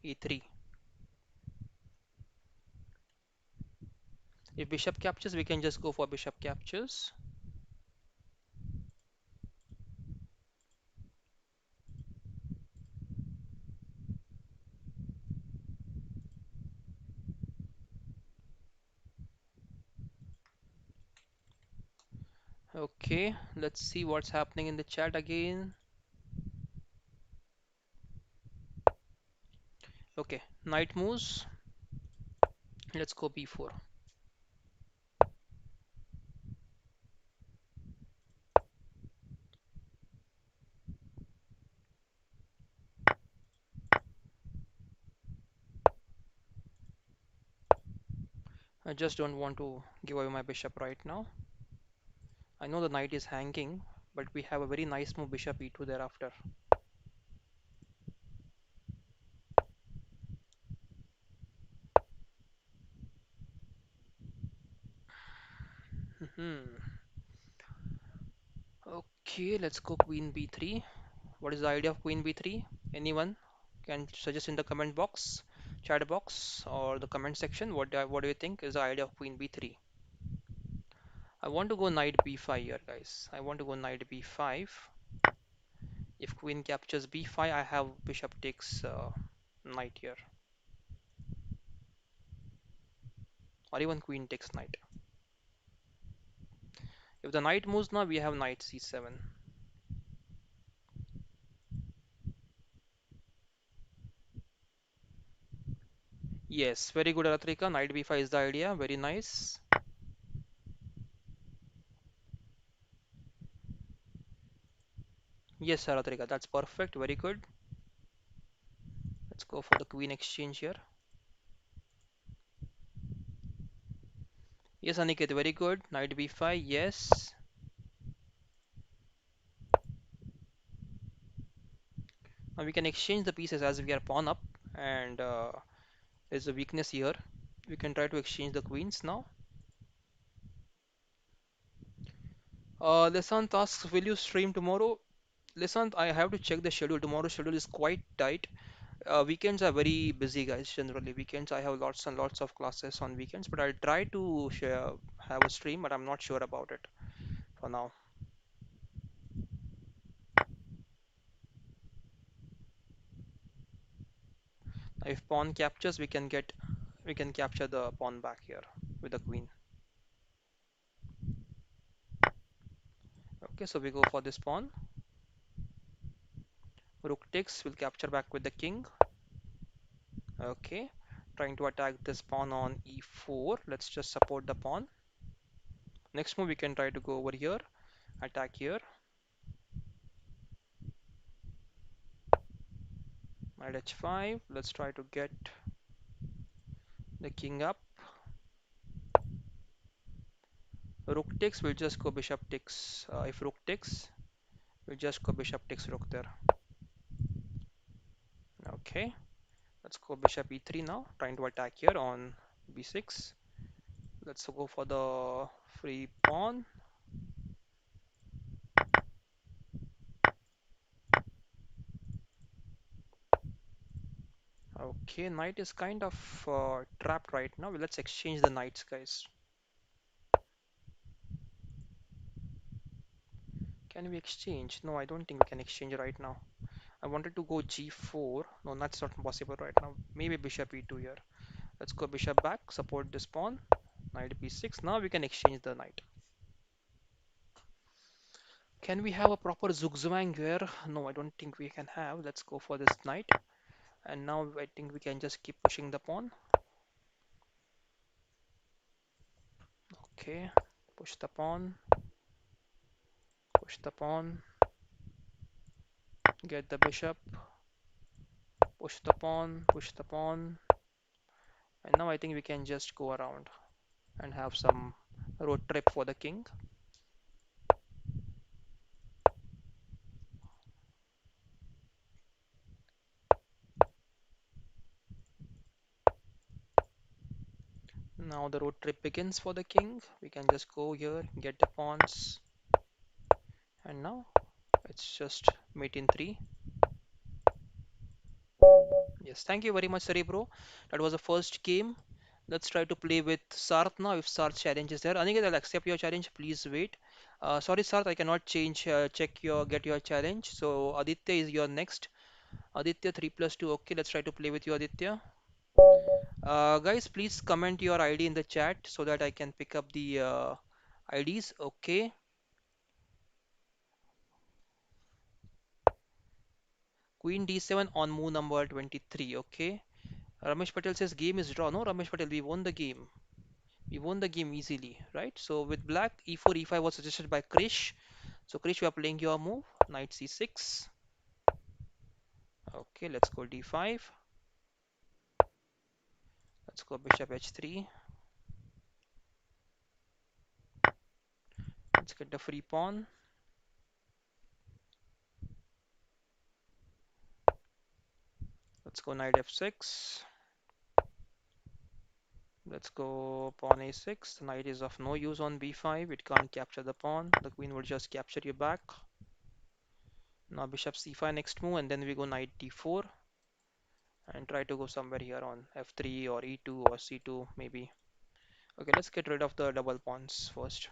e3. If bishop captures, we can just go for bishop captures. Okay, let's see what's happening in the chat again. Okay, knight moves. Let's go b4. I just don't want to give away my bishop right now. I know the knight is hanging, but we have a very nice move bishop e2 thereafter. Hmm. Okay, let's go queen b3. What is the idea of queen b3? Anyone can suggest in the comment box, chat box, or the comment section. What do you think is the idea of queen b3? I want to go knight b5 here, guys. I want to go knight b5. If queen captures b5, I have bishop takes knight here, or even queen takes knight. If the knight moves now, we have knight c7. Yes, very good, Aratrika. Knight b5 is the idea. Very nice. Yes, Aratrika, that's perfect. Very good. Let's go for the queen exchange here. Yes, Aniket, very good. Knight b5, yes. Now we can exchange the pieces as we are pawn up, and there's a weakness here. We can try to exchange the queens now. Lesant asks, will you stream tomorrow? Lesant, I have to check the schedule. Tomorrow's schedule is quite tight. Weekends are very busy, guys. Generally, weekends I have lots and lots of classes on weekends, but I'll try to share, have a stream, but I'm not sure about it for now. If pawn captures, we can capture the pawn back here with the queen. Okay, so we go for this pawn. Rook takes, we'll capture back with the king. Okay, trying to attack this pawn on e4. Let's just support the pawn. Next move, we can try to go over here, attack here. Knight h5. Let's try to get the king up. Rook takes, we'll just go bishop takes. If rook takes, we'll just go bishop takes rook there. Okay, let's go bishop e3 now, trying to attack here on b6. Let's go for the free pawn. Okay, knight is kind of trapped right now. Let's exchange the knights, guys. Can we exchange? No, I don't think we can exchange right now. I wanted to go g4. No, that's not possible right now. Maybe bishop e2 here. Let's go bishop back, support this pawn. Knight b6. Now we can exchange the knight. Can we have a proper zugzwang here? No, I don't think we can have. Let's go for this knight. And now I think we can just keep pushing the pawn. Okay, push the pawn, push the pawn, get the bishop, push the pawn, push the pawn. And now I think we can just go around and have some road trip for the king. Now the road trip begins for the king. We can just go here, get the pawns, and now it's just mate in 3. Yes, thank you very much, Cerebro. That was the first game. Let's try to play with Sarth now if Sarth's challenge is there. Aniket, I'll accept your challenge. Please wait. Sorry, Sarth, I cannot get your challenge. So Aditya is your next. Aditya 3 plus 2. Okay, let's try to play with you, Aditya. Guys, please comment your ID in the chat so that I can pick up the IDs. Okay. Queen d7 on move number 23. Okay. Ramesh Patel says game is draw. No, Ramesh Patel, we won the game. We won the game easily, right? So with black, e4, e5 was suggested by Krish. So Krish, you are playing your move. Knight c6. Okay, let's go d5. Let's go bishop h3. Let's get the free pawn. Let's go knight f6. Let's go pawn a6. The knight is of no use on b5. It can't capture the pawn. The queen will just capture you back. Now bishop c5 next move, and then we go knight d4 and try to go somewhere here on f3 or e2 or c2 maybe. Okay, let's get rid of the double pawns first.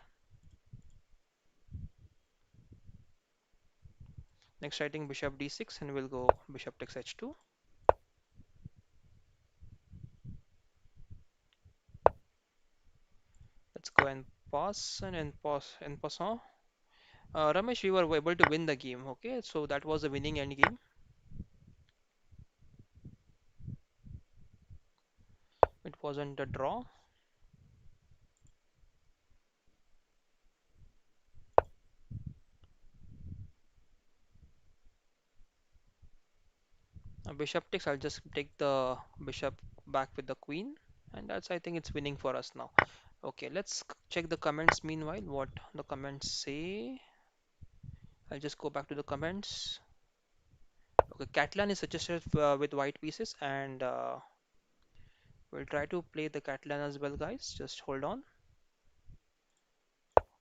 Next, I think bishop d6 and we'll go bishop takes h2. Let's go and pass and pass and pass on. Ramesh, we were able to win the game. Okay, so that was a winning end game. It wasn't a draw. Bishop takes. I'll just take the bishop back with the queen, and that's I think it's winning for us now. Okay, let's check the comments meanwhile. What the comments say. I'll just go back to the comments. Okay, Catalan is suggested with white pieces and We'll try to play the Catalan as well, guys. Just hold on.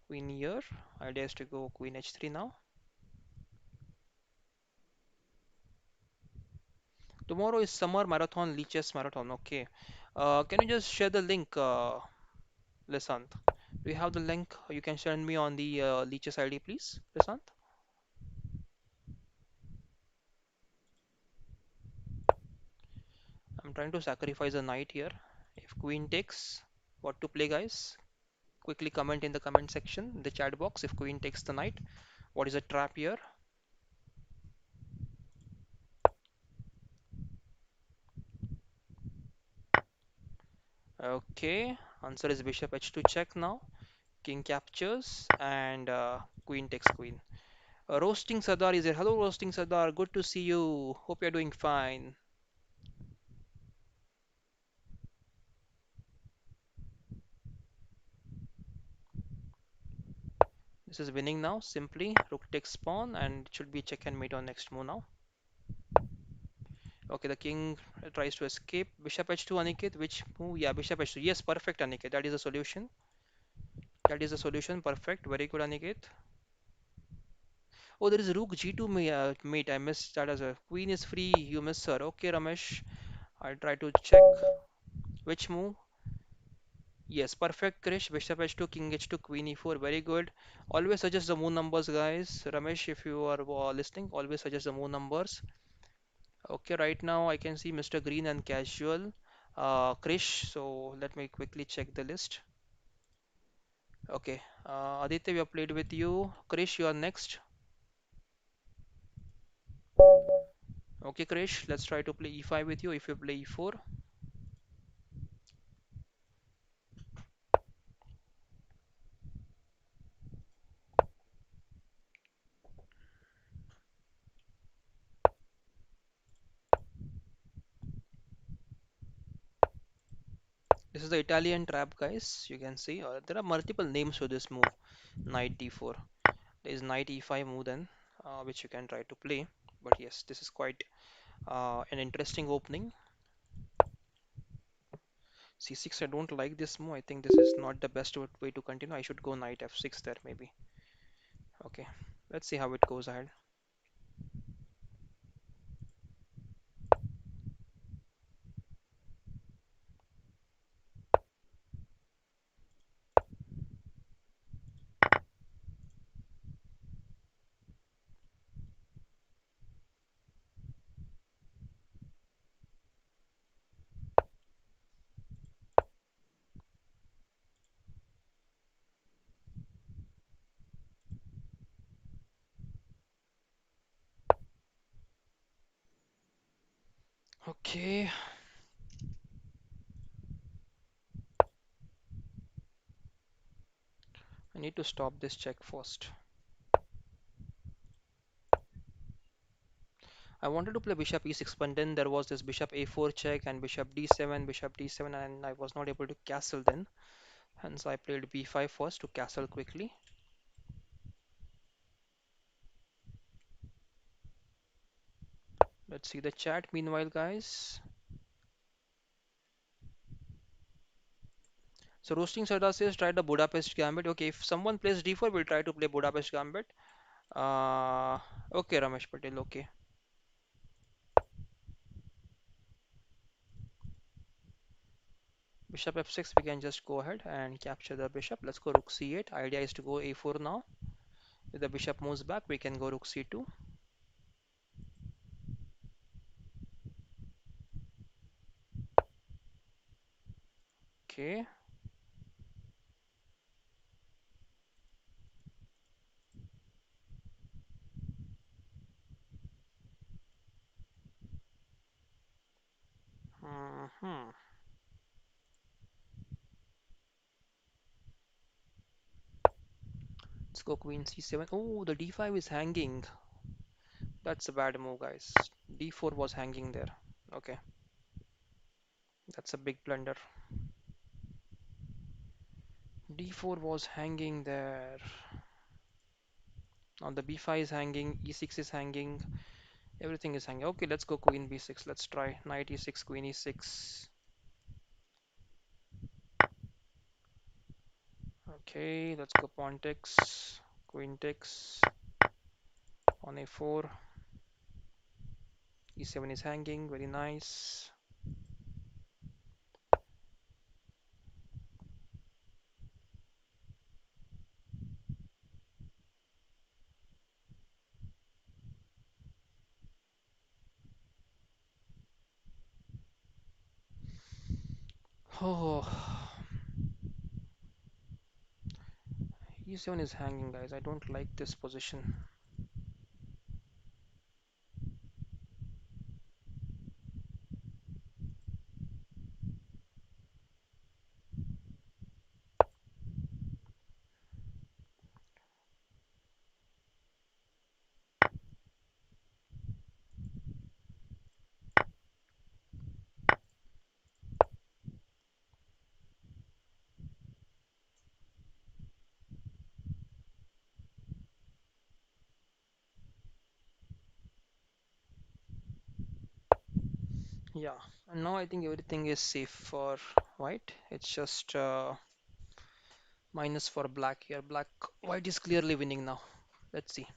Queen here. Idea is to go Queen h3 now. Tomorrow is summer marathon, Leeches marathon. Okay. Can you just share the link, Lisant? Do you have the link? You can send me on the Leeches ID, please, Lisant. I'm trying to sacrifice a knight here. If queen takes, what to play, guys? Quickly comment in the comment section, the chat box. If queen takes the knight, what is a trap here? Okay, answer is bishop h2 check now. King captures and queen takes queen. Roasting Sardar is here. Hello, Roasting Sardar. Good to see you. Hope you're doing fine. This is winning now. Simply rook takes pawn and it should be check and mate on next move now. Okay, the king tries to escape. Bishop h2, Aniket. Which move? Yeah, bishop h2. Yes, perfect, Aniket. That is the solution. That is the solution. Perfect. Very good, Aniket. Oh, there is rook g2 mate. I missed that as a queen is free. You miss her. Okay, Ramesh. I'll try to check. Which move? Yes, perfect, Krish. Bishop h2, king h2, queen e4. Very good. Always suggest the move numbers, guys. Ramesh, if you are listening, always suggest the move numbers. Okay, right now I can see Mr. Green and Casual. Krish, so let me quickly check the list. Okay, Aditya, we have played with you. Krish, you are next. Okay, Krish, let's try to play e5 with you if you play e4. This is the Italian trap, guys. You can see there are multiple names for this move. Knight d4. There is knight e5 move then, which you can try to play. But yes, this is quite an interesting opening. c6, I don't like this move. I think this is not the best way to continue. I should go knight f6 there maybe. Okay, let's see how it goes ahead. Okay, I need to stop this check first. I wanted to play bishop e6, but then there was this bishop a4 check and bishop d7, and I was not able to castle then. Hence, I played b5 first to castle quickly. Let's see the chat meanwhile, guys. So, Roasting Sardar says try the Budapest Gambit. Okay, if someone plays d4, we'll try to play Budapest Gambit. Uh, okay, Ramesh Patel, okay. Bishop f6, we can just go ahead and capture the bishop. Let's go rook c8. Idea is to go a4 now. If the bishop moves back, we can go rook c2. Okay. Hmm. Let's go queen c7. Oh, the d5 is hanging. That's a bad move, guys. d4 was hanging there. Okay, that's a big blunder. d4 was hanging there. Now the b5 is hanging, e6 is hanging, everything is hanging. Okay, let's go queen b6. Let's try knight e6, queen e6. Okay, let's go pawn takes, queen takes, on a4, e7 is hanging, very nice. Oh, e7 is hanging, guys. I don't like this position. Yeah, and now I think everything is safe for white. It's just minus for black here. White is clearly winning now. Let's see.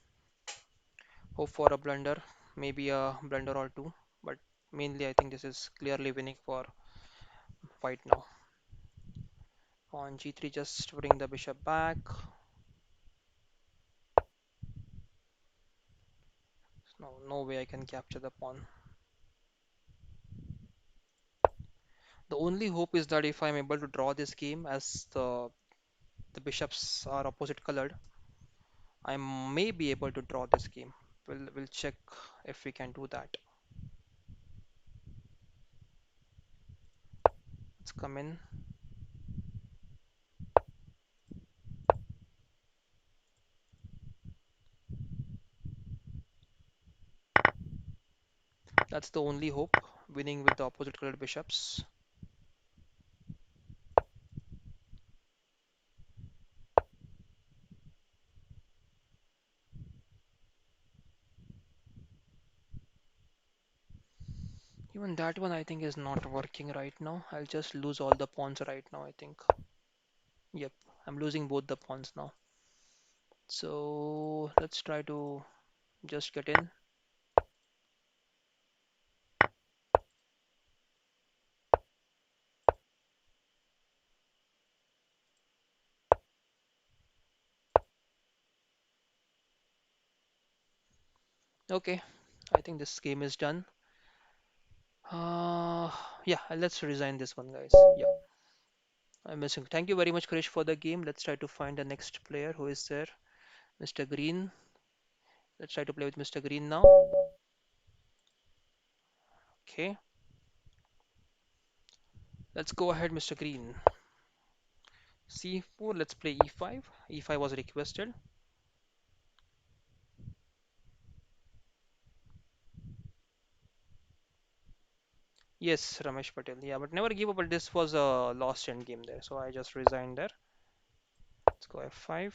Hope for a blunder, maybe a blunder or two, but mainly I think this is clearly winning for white now. On g3, just bring the bishop back. No, no way I can capture the pawn. The only hope is that if I'm able to draw this game as the bishops are opposite colored, I may be able to draw this game. We'll check if we can do that. Let's come in. That's the only hope, winning with the opposite colored bishops. Even that one I think is not working right now. I'll just lose all the pawns right now, I think. Yep, I'm losing both the pawns now. So let's try to just get in. Okay, I think this game is done. Uh, yeah, let's resign this one, guys. Yeah, I'm missing. Thank you very much, Krish, for the game. Let's try to find the next player who is there. Mr. Green. Let's try to play with Mr. Green now. Okay, let's go ahead, Mr. Green. C4, let's play E5. E5 was requested. Yes, Ramesh Patel. Yeah, but never give up. But this was a lost end game there, so I just resigned there. Let's go F5.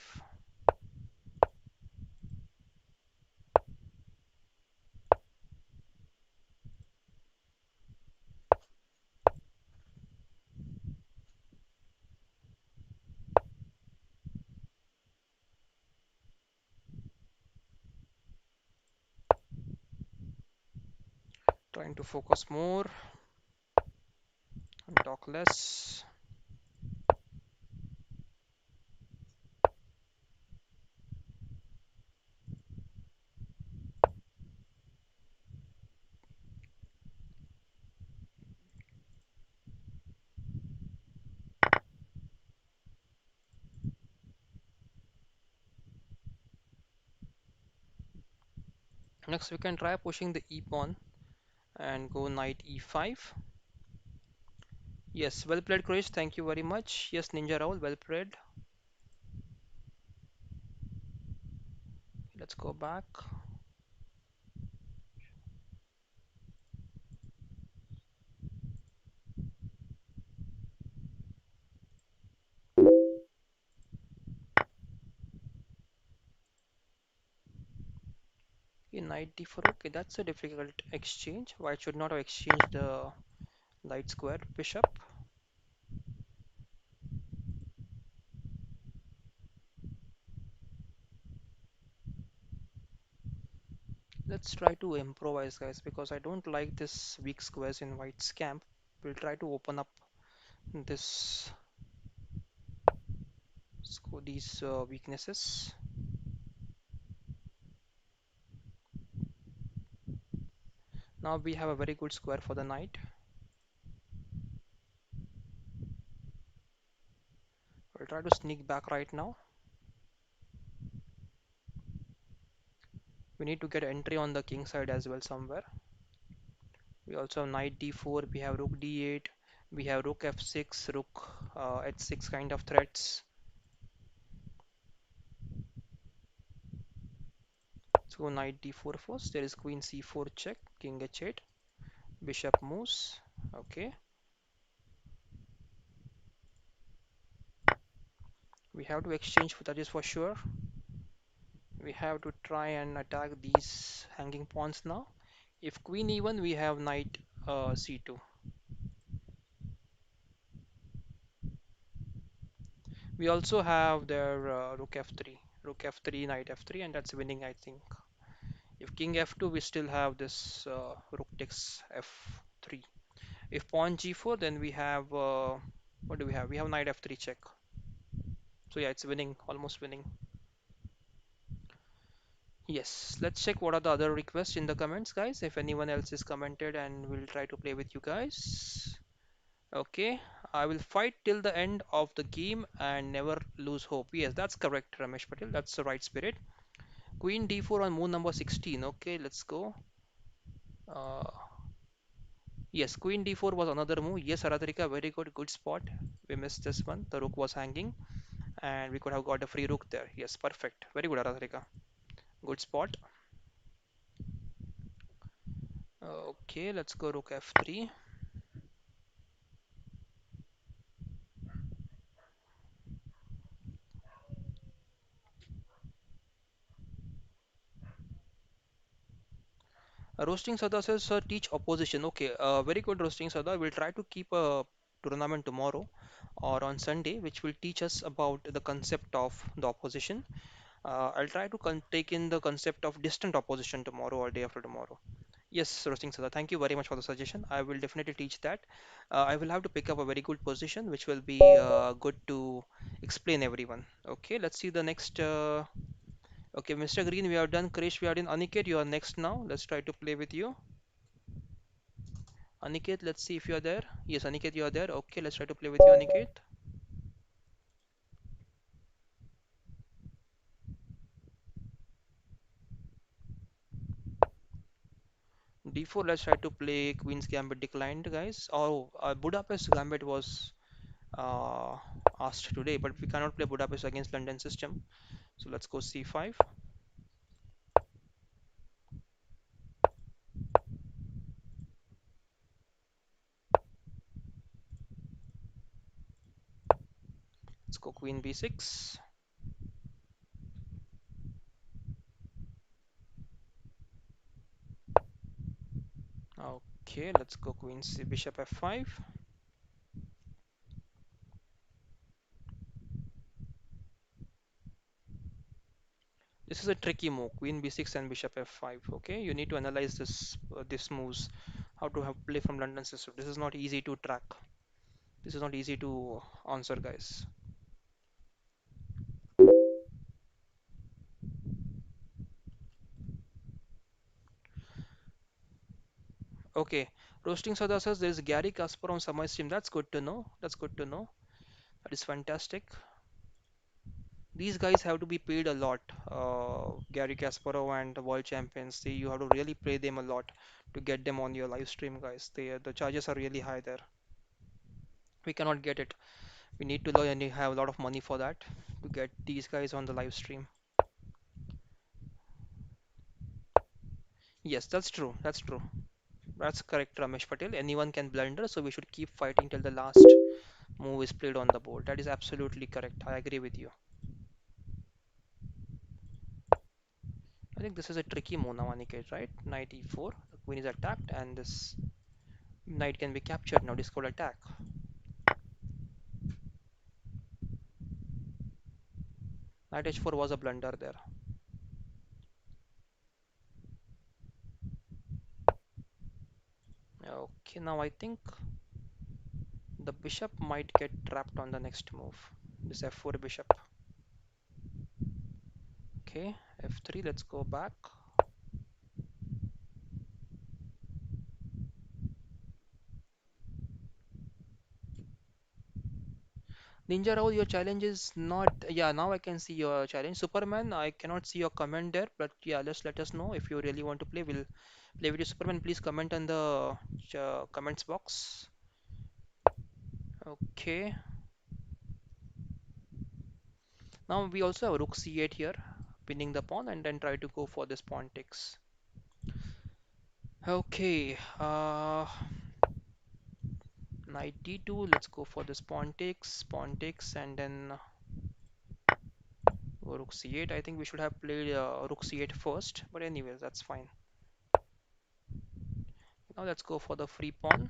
Trying to focus more and talk less. Next, we can try pushing the E pawn and go knight E5. Yes, well played, Krish. Thank you very much. Yes, Ninja Raul, well played. Let's go back. Okay, knight D4. Okay, that's a difficult exchange. White should not have exchanged the light square bishop. Let's try to improvise, guys, because I don't like this weak squares in white's camp. We'll try to open up this these weaknesses. Now we have a very good square for the knight. We'll try to sneak back right now. We need to get entry on the king side as well somewhere. We also have knight d4, we have rook d8, we have rook f6, rook h6 kind of threats. Let's go knight d4 first. There is queen c4 check, king h8, bishop moves. Okay, we have to exchange, that is for sure. We have to try and attack these hanging pawns now. If queen even, we have knight c2. We also have their rook f3, rook f3, knight f3, and that's winning, I think. If king f2, we still have this rook takes f3. If pawn g4, then we have what do we have? We have knight f3 check. So yeah, it's winning, almost winning. Yes, let's check what are the other requests in the comments, guys. If anyone else is commented, and we'll try to play with you guys. Okay, I will fight till the end of the game and never lose hope. Yes, that's correct, Ramesh Patel. That's the right spirit. Queen d4 on move number 16. Okay, let's go. Uh, yes, Queen d4 was another move. Yes, Aratrika, very good, good spot. We missed this one. The rook was hanging, and we could have got a free rook there. Yes, perfect. Very good, Aratrika. Good spot. Okay, let's go rook f3. Roasting Sada says, sir, teach opposition. Okay, very good, Roasting Sada. We'll try to keep a tournament tomorrow or on Sunday, which will teach us about the concept of the opposition. I'll try to take in the concept of distant opposition tomorrow or day after tomorrow. Yes, Roasting Sada, thank you very much for the suggestion. I will definitely teach that. I will have to pick up a very good position, which will be good to explain everyone. Okay, let's see the next. Okay, Mr. Green, we have done. Krish, we have done. Aniket, you are next now. Let's try to play with you. Aniket, let's see if you are there. Yes, Aniket, you are there. Okay, let's try to play with you, Aniket. D4, let's try to play Queen's Gambit declined, guys. Oh, Budapest Gambit was uh, asked today, but we cannot play Budapest against London system. So let's go C5. Let's go Queen B6. Okay, let's go Queen C, Bishop F5. This is a tricky move, Queen B6 and Bishop F5. Okay, you need to analyze this moves, how to have play from London system. This is not easy to track. This is not easy to answer, guys. Okay, Roasting Sada says there is Gary Kasparov on Samai stream. That's good to know. That's good to know. That is fantastic. These guys have to be paid a lot. Gary Kasparov and the world champions. You have to really pay them a lot to get them on your live stream, guys. The charges are really high there. We cannot get it. We need to learn and you have a lot of money for that to get these guys on the live stream. Yes, that's true. That's true. That's correct, Ramesh Patel. Anyone can blunder, so we should keep fighting till the last move is played on the board. That is absolutely correct. I agree with you. I think this is a tricky move now, Aniket, right? Knight e4. The queen is attacked, and this knight can be captured now. This called attack. Knight h4 was a blunder there. Okay, now I think the bishop might get trapped on the next move. This f4 bishop. Okay, f3, let's go back. Ninja Rao, your challenge is not. Yeah, now I can see your challenge. Superman, I cannot see your comment there, but yeah, let us know if you really want to play. We'll play with you. Superman, please comment in the comments box. Okay. Now we also have Rook C8 here, pinning the pawn, and then try to go for this pawn takes. Okay. Knight D2. Let's go for this pawn takes, and then Rook C8. I think we should have played Rook C8 first, but anyways, that's fine. Now let's go for the free pawn.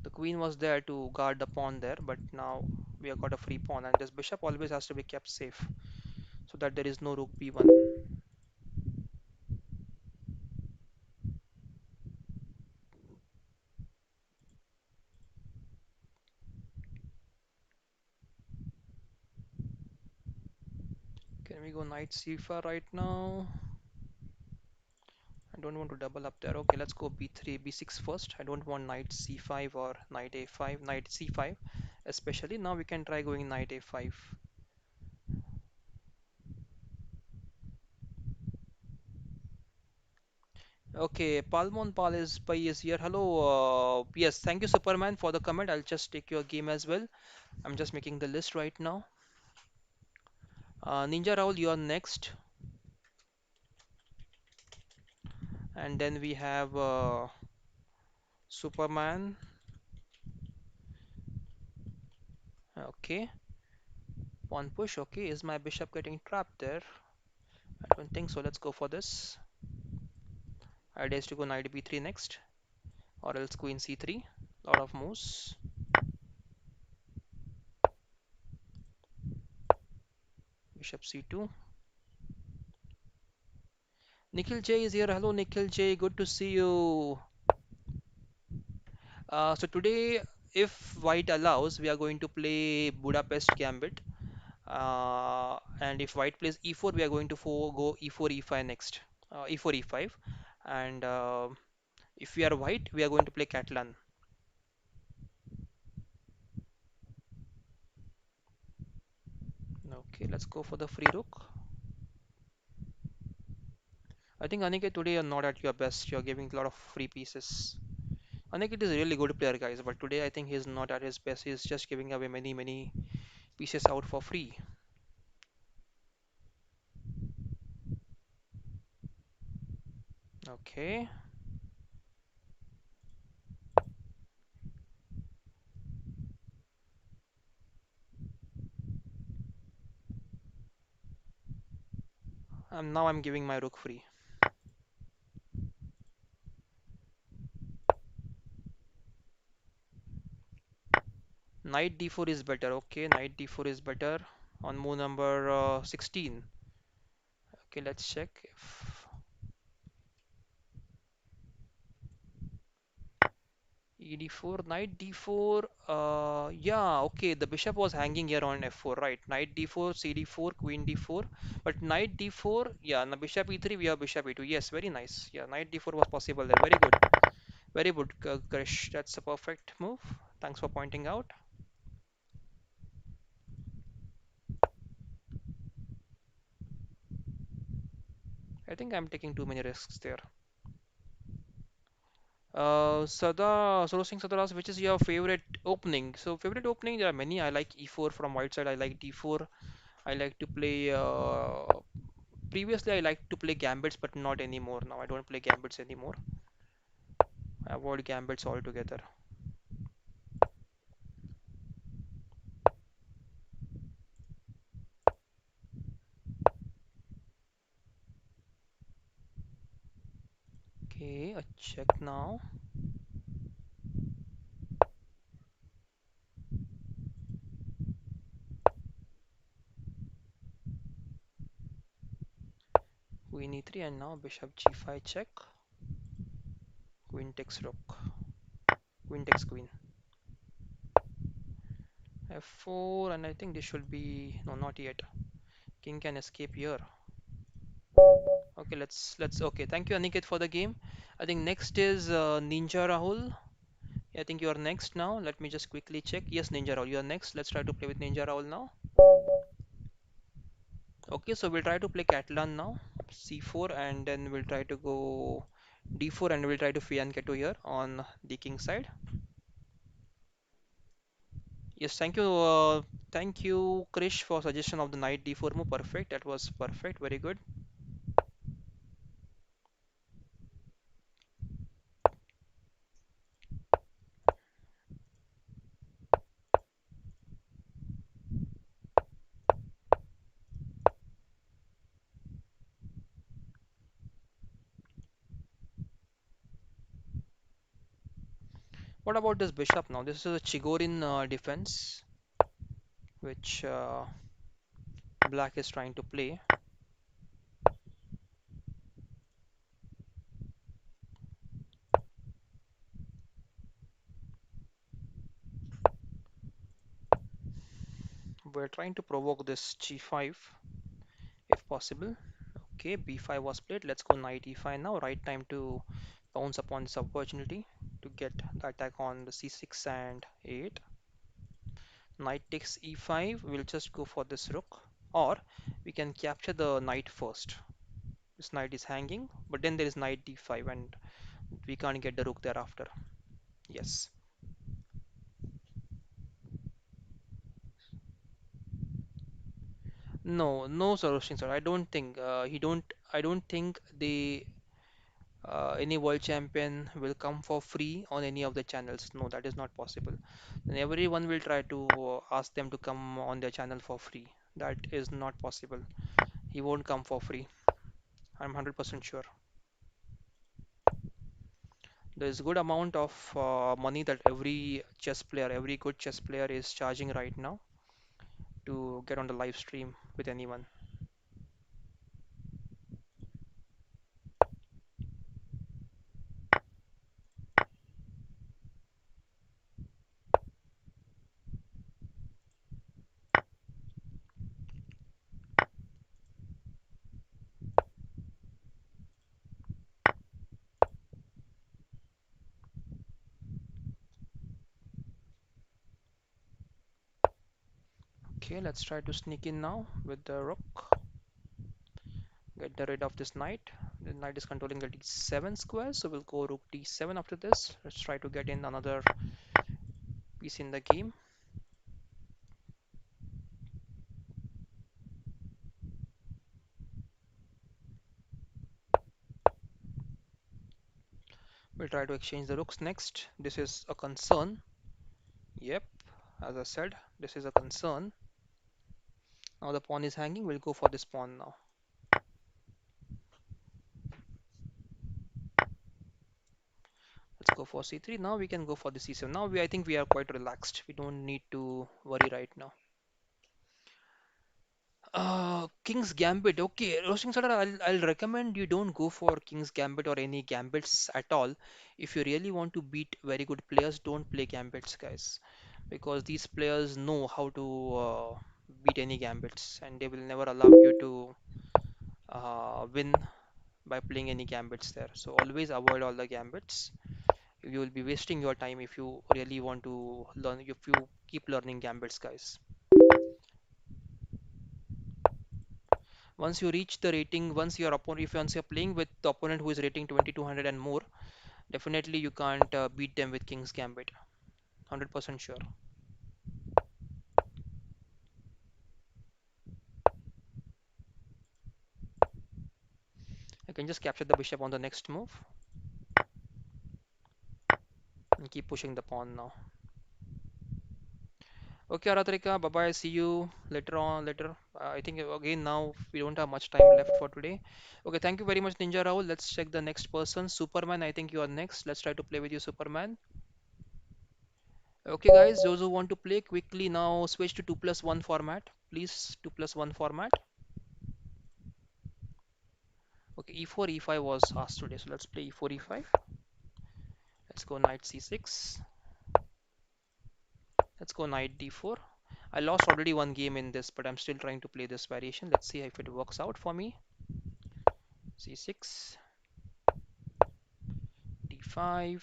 The queen was there to guard the pawn there, but now we have got a free pawn, and this bishop always has to be kept safe so that there is no rook b1. Can we go knight c5 right now? I don't want to double up there. Okay, let's go b3, b6 first. I don't want knight c5 or knight a5, knight c5 especially. Now we can try going knight a5. Okay, Palmon Pal is here. Hello. Yes, thank you, Superman, for the comment. I'll just take your game as well. I'm just making the list right now. Ninja Raul, you are next. And then we have Superman. Okay, pawn push. Okay, is my bishop getting trapped there? I don't think so. Let's go for this. Idea is to go knight b3 next, or else queen c3. Lot of moves. Bishop c2. Nikhil J is here. Hello, Nikhil J. Good to see you. So today, if white allows, we are going to play Budapest Gambit. And if white plays e4, we are going to go e4, e5 next. E4, e5. And if we are white, we are going to play Catalan. Okay, let's go for the free rook. I think Aniket, today you're not at your best. You're giving a lot of free pieces. Aniket is a really good player, guys, but today I think he's not at his best. He's just giving away many pieces out for free. Okay, and now I'm giving my rook free. Knight d4 is better. Okay, knight d4 is better on move number 16. Okay, let's check if e4, knight d4. Yeah, okay. The bishop was hanging here on f4, right? Knight d4, cd4, queen d4. But knight d4, yeah, the bishop e3, we have bishop e2. Yes, very nice. Yeah, knight d4 was possible there. Very good, Krish. That's a perfect move. Thanks for pointing out. I think I'm taking too many risks there. Soro Singh Sadaras, which is your favorite opening? So favorite opening, there are many. I like e4 from white side. I like d4. I like to play. Previously, I liked to play gambits, but not anymore. Now I don't play gambits anymore. I avoid gambits altogether. Okay, a check now. Queen e3 and now bishop g5 check. Queen takes rook. Queen takes queen. F4, and I think this should be no, not yet. King can escape here. Okay, let's. Okay, thank you, Aniket, for the game. I think next is Ninja Rahul. I think you are next now. Let me just quickly check. Yes, Ninja Rahul, you are next. Let's try to play with Ninja Rahul now. Okay, so we'll try to play Catalan now. C4, and then we'll try to go D4, and we'll try to Fianchetto here on the king side. Yes, thank you, Krish, for suggestion of the knight D4 move. Perfect, that was perfect, very good. What about this bishop now? This is a Chigorin defense, which black is trying to play. We're trying to provoke this G5 if possible. Okay, B5 was played. Let's go knight E5 now. Right time to pounce upon this opportunity to get the attack on the C6 and 8. Knight takes E5. We'll just go for this rook, or we can capture the knight first. This knight is hanging, but then there is knight D5, and we can't get the rook thereafter. Yes. No, no solution, sir. I don't think he don't. I don't think any world champion will come for free on any of the channels. No, that is not possible. And everyone will try to ask them to come on their channel for free. That is not possible. He won't come for free. I'm 100% sure. There is good amount of money that every chess player, every good chess player is charging right now to get on the live stream with anyone. Okay, let's try to sneak in now with the rook. Get the rid of this knight. The knight is controlling the d7 square, so we'll go rook d7 after this. Let's try to get in another piece in the game. We'll try to exchange the rooks next. This is a concern. Yep, as I said, this is a concern. Now the pawn is hanging. We'll go for this pawn now. Let's go for c3. Now we can go for the c7. Now I think we are quite relaxed. We don't need to worry right now. King's Gambit. Okay, Roasting Soda, I'll recommend you don't go for King's Gambit or any gambits at all. If you really want to beat very good players, don't play gambits, guys, because these players know how to beat any gambits, and they will never allow you to win by playing any gambits there. So always avoid all the gambits. You will be wasting your time if you really want to learn. If you keep learning gambits, guys. Once you reach the rating, once your opponent, if once you're playing with the opponent who is rating 2200 and more, definitely you can't beat them with King's Gambit. 100% sure. I can just capture the bishop on the next move and keep pushing the pawn now. Okay, Aratrika, bye bye. See you later on. Later. I think again now we don't have much time left for today. Okay, thank you very much, Ninja Rahul. Let's check the next person. Superman, I think you are next. Let's try to play with you, Superman. Okay, guys, those who want to play quickly now switch to 2 plus 1 format. Please, 2 plus 1 format. Okay, e4, e5 was asked today, so let's play e4, e5. Let's go knight c6. Let's go knight d4. I lost already one game in this, but I'm still trying to play this variation. Let's see if it works out for me. c6, d5,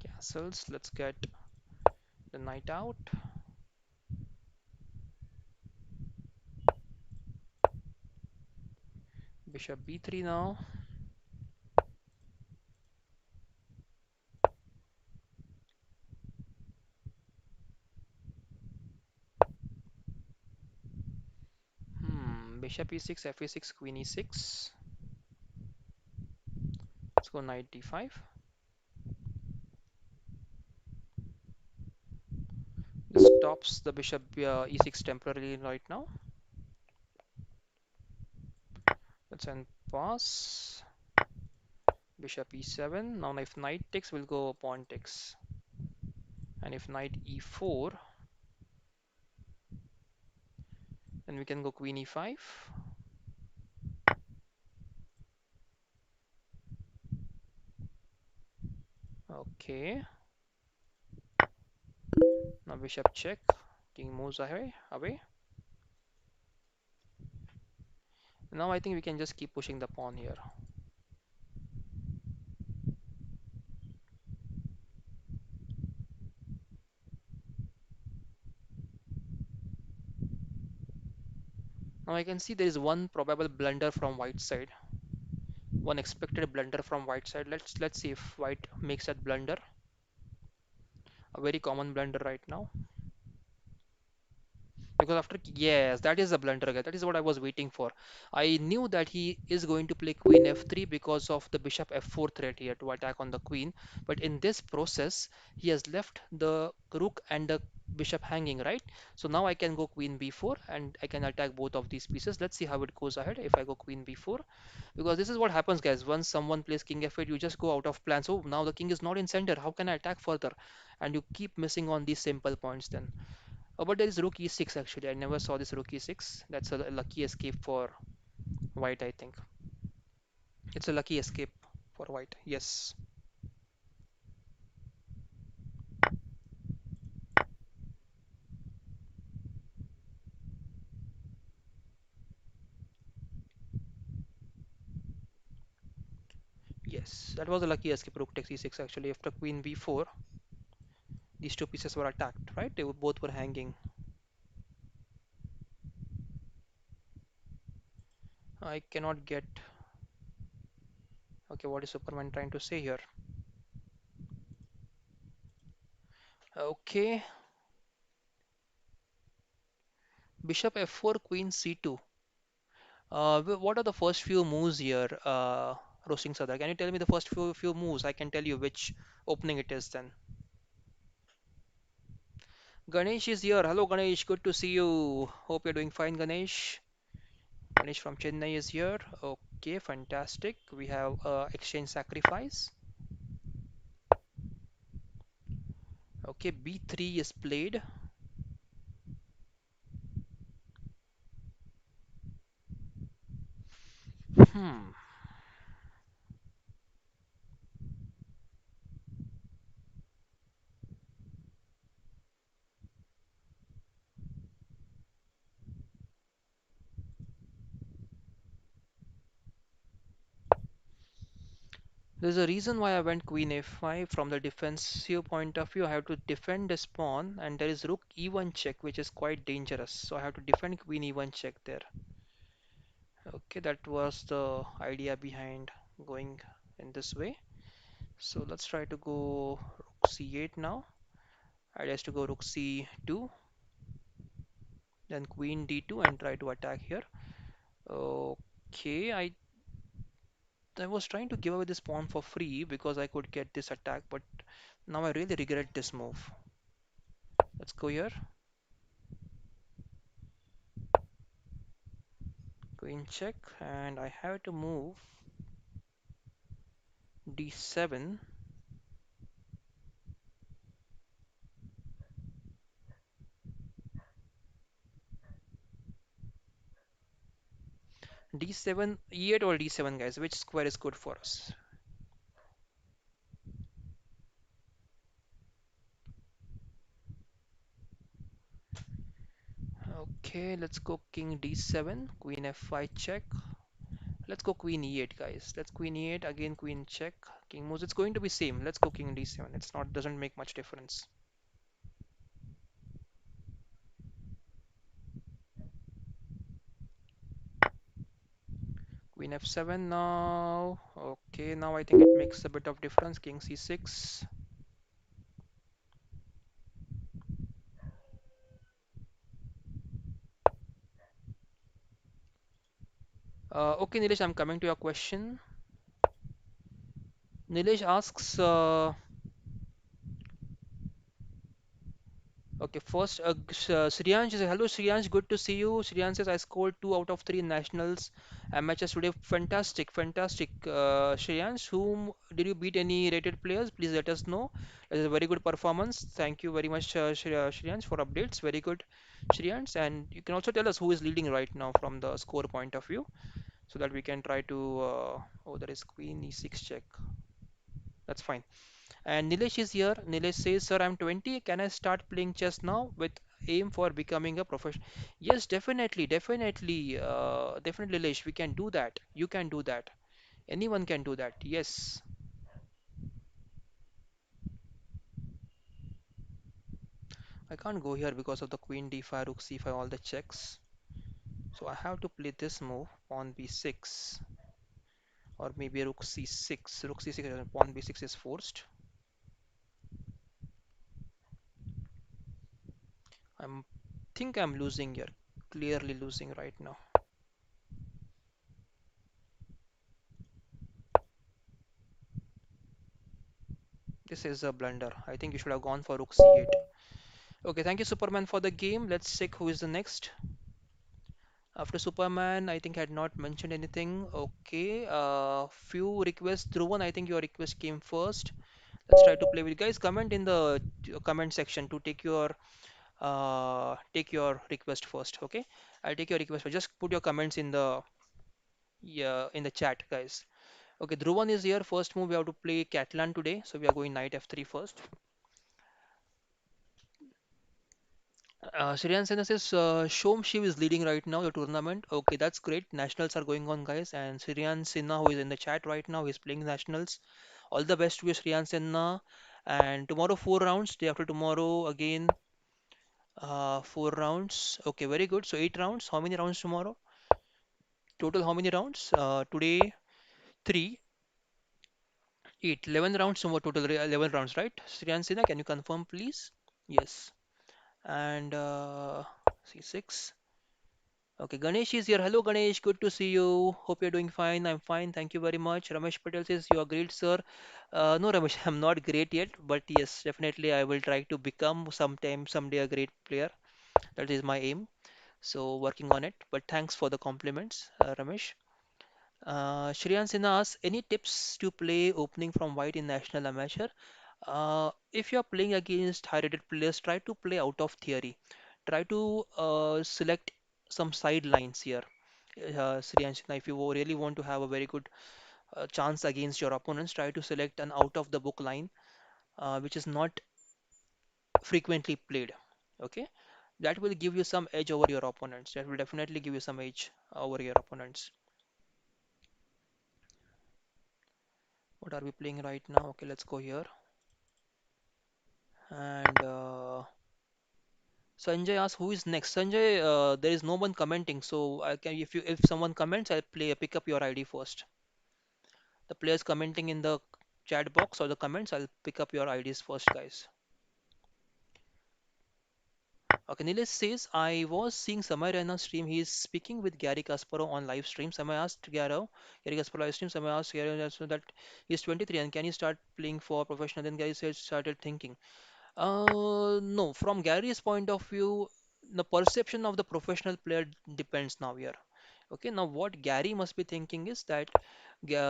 castles. Let's get the knight out. Bishop b3 now. Bishop e6, f e6, queen e6. Let's go knight d5. This stops the bishop e6 temporarily right now. Let's end pass. Bishop e7. Now if knight takes, we'll go pawn takes. And if knight e4, then we can go queen e5. Okay. Now bishop check. King moves away. Now I think we can just keep pushing the pawn here. Now I can see there is one probable blunder from white side. One expected blunder from white side. Let's see if white makes that blunder. A very common blunder right now. Because after, yes, that is a blunder, guy. That is what I was waiting for. I knew that he is going to play queen f3 because of the bishop f4 threat here to attack on the queen. But in this process, he has left the rook and the bishop hanging, right? So now I can go queen b4 and I can attack both of these pieces. Let's see how it goes ahead if I go queen b4. Because this is what happens, guys. Once someone plays king f8, you just go out of plan. So now the king is not in center. How can I attack further? And you keep missing on these simple points then. Oh, but there is rook e6 actually. I never saw this rook e6. That's a lucky escape for white, I think. It's a lucky escape for white. Yes. Yes. That was a lucky escape. Rook takes e6 actually. After queen b4, these two pieces were attacked, right? Both were hanging. I cannot get. Okay, what is Superman trying to say here? Okay. Bishop f4, queen c2. What are the first few moves here, Roasting Sadar? Can you tell me the first few moves? I can tell you which opening it is then. Ganesh is here. Hello, Ganesh. Good to see you. Hope you're doing fine, Ganesh. Ganesh from Chennai is here. Okay, fantastic. We have exchange sacrifice. Okay, B3 is played. Hmm. There's a reason why I went Queen A5 from the defensive point of view. I have to defend this pawn, and there is Rook E1 check, which is quite dangerous. So I have to defend Queen E1 check there. Okay, that was the idea behind going in this way. So let's try to go Rook C8 now. Idea is to go Rook C2, then Queen D2 and try to attack here. Okay, I was trying to give away this pawn for free because I could get this attack, but now I really regret this move. Let's go here. Queen check, and I have to move D7. D7, E8 or D7, guys? Which square is good for us? Okay, let's go King D7, Queen F5 check. Let's go Queen E8, guys. Let's Queen E8 again, Queen check, King moves. It's going to be same. Let's go King D7. It's not doesn't make much difference. Queen F7 now. Okay, now I think it makes a bit of difference. King C6. Okay, Nilesh, I'm coming to your question. Nilesh asks, okay, first, Shriyansh says, hello Shriyansh, good to see you. Shriyansh says, I scored 2 out of 3 nationals matches today. Fantastic, fantastic. Shriyansh, whom did you beat? Any rated players? Please let us know. It is a very good performance. Thank you very much, Shriyansh, for updates. Very good, Shriyansh. And you can also tell us who is leading right now from the score point of view, so that we can try to. Oh, there is Queen E6 check. That's fine. And Nilesh is here. Nilesh says, Sir, I'm 20. Can I start playing chess now with aim for becoming a professional? Yes, definitely, definitely, definitely, Nilesh. We can do that. You can do that. Anyone can do that. Yes. I can't go here because of the queen d5, rook c5, all the checks. So I have to play this move, pawn b6, or maybe rook c6. Rook c6, pawn b6 is forced. I'm think I'm losing here. Clearly losing right now. This is a blunder. I think you should have gone for rook c8. Okay, thank you, Superman, for the game. Let's check who is the next. After Superman, I think had not mentioned anything. Okay, few requests. Dhruvan, I think your request came first. Let's try to play with you guys. Comment in the comment section to take your request first. Okay, I'll take your request. Just put your comments in the yeah in the chat, guys. Okay, Dhruvan is here. First move we have to play Catalan today, so we are going knight f3 first. Shreyan Sena says, Shom Shiv is leading right now the tournament. Okay, that's great. Nationals are going on, guys. And Shreyan Sinha, who is in the chat right now, is playing nationals. All the best to you, Shreyan Sinha. And tomorrow, 4 rounds. Day after tomorrow, again, 4 rounds. Okay, very good. So, 8 rounds. How many rounds tomorrow? Total, how many rounds? Today, 3, 8. 11 rounds tomorrow, total 11 rounds, right? Shreyan Sinha, can you confirm, please? Yes. And C6. Okay, Ganesh is here. Hello, Ganesh. Good to see you. Hope you're doing fine. I'm fine. Thank you very much. Ramesh Patel says you are great, sir. No, Ramesh, I'm not great yet, but yes, definitely I will try to become sometime, someday a great player. That is my aim. So working on it. But thanks for the compliments, Ramesh. Shreyan Sinha asks, any tips to play opening from white in national amateur? If you're playing against high-rated players, try to play out of theory. Try to select some sidelines here, Sriyanshina. If you really want to have a very good chance against your opponents, try to select an out-of-the-book line, which is not frequently played. Okay, that will give you some edge over your opponents. That will definitely give you some edge over your opponents. What are we playing right now? Okay, let's go here. And Sanjay asks who is next. Sanjay, there is no one commenting, so I can if someone comments, I'll pick up your ID first. The players commenting in the chat box or the comments, I'll pick up your IDs first, guys. Okay, Nilesh says I was seeing Samay Raina stream. He is speaking with Gary Kasparov on live stream. Samay asked Gary Kasparov live stream. Samay asked Gary Kasparov that he's 23 and can he start playing for professional? Then Gary said started thinking. No, from Gary's point of view, the perception of the professional player depends now here. Okay, now what Gary must be thinking is that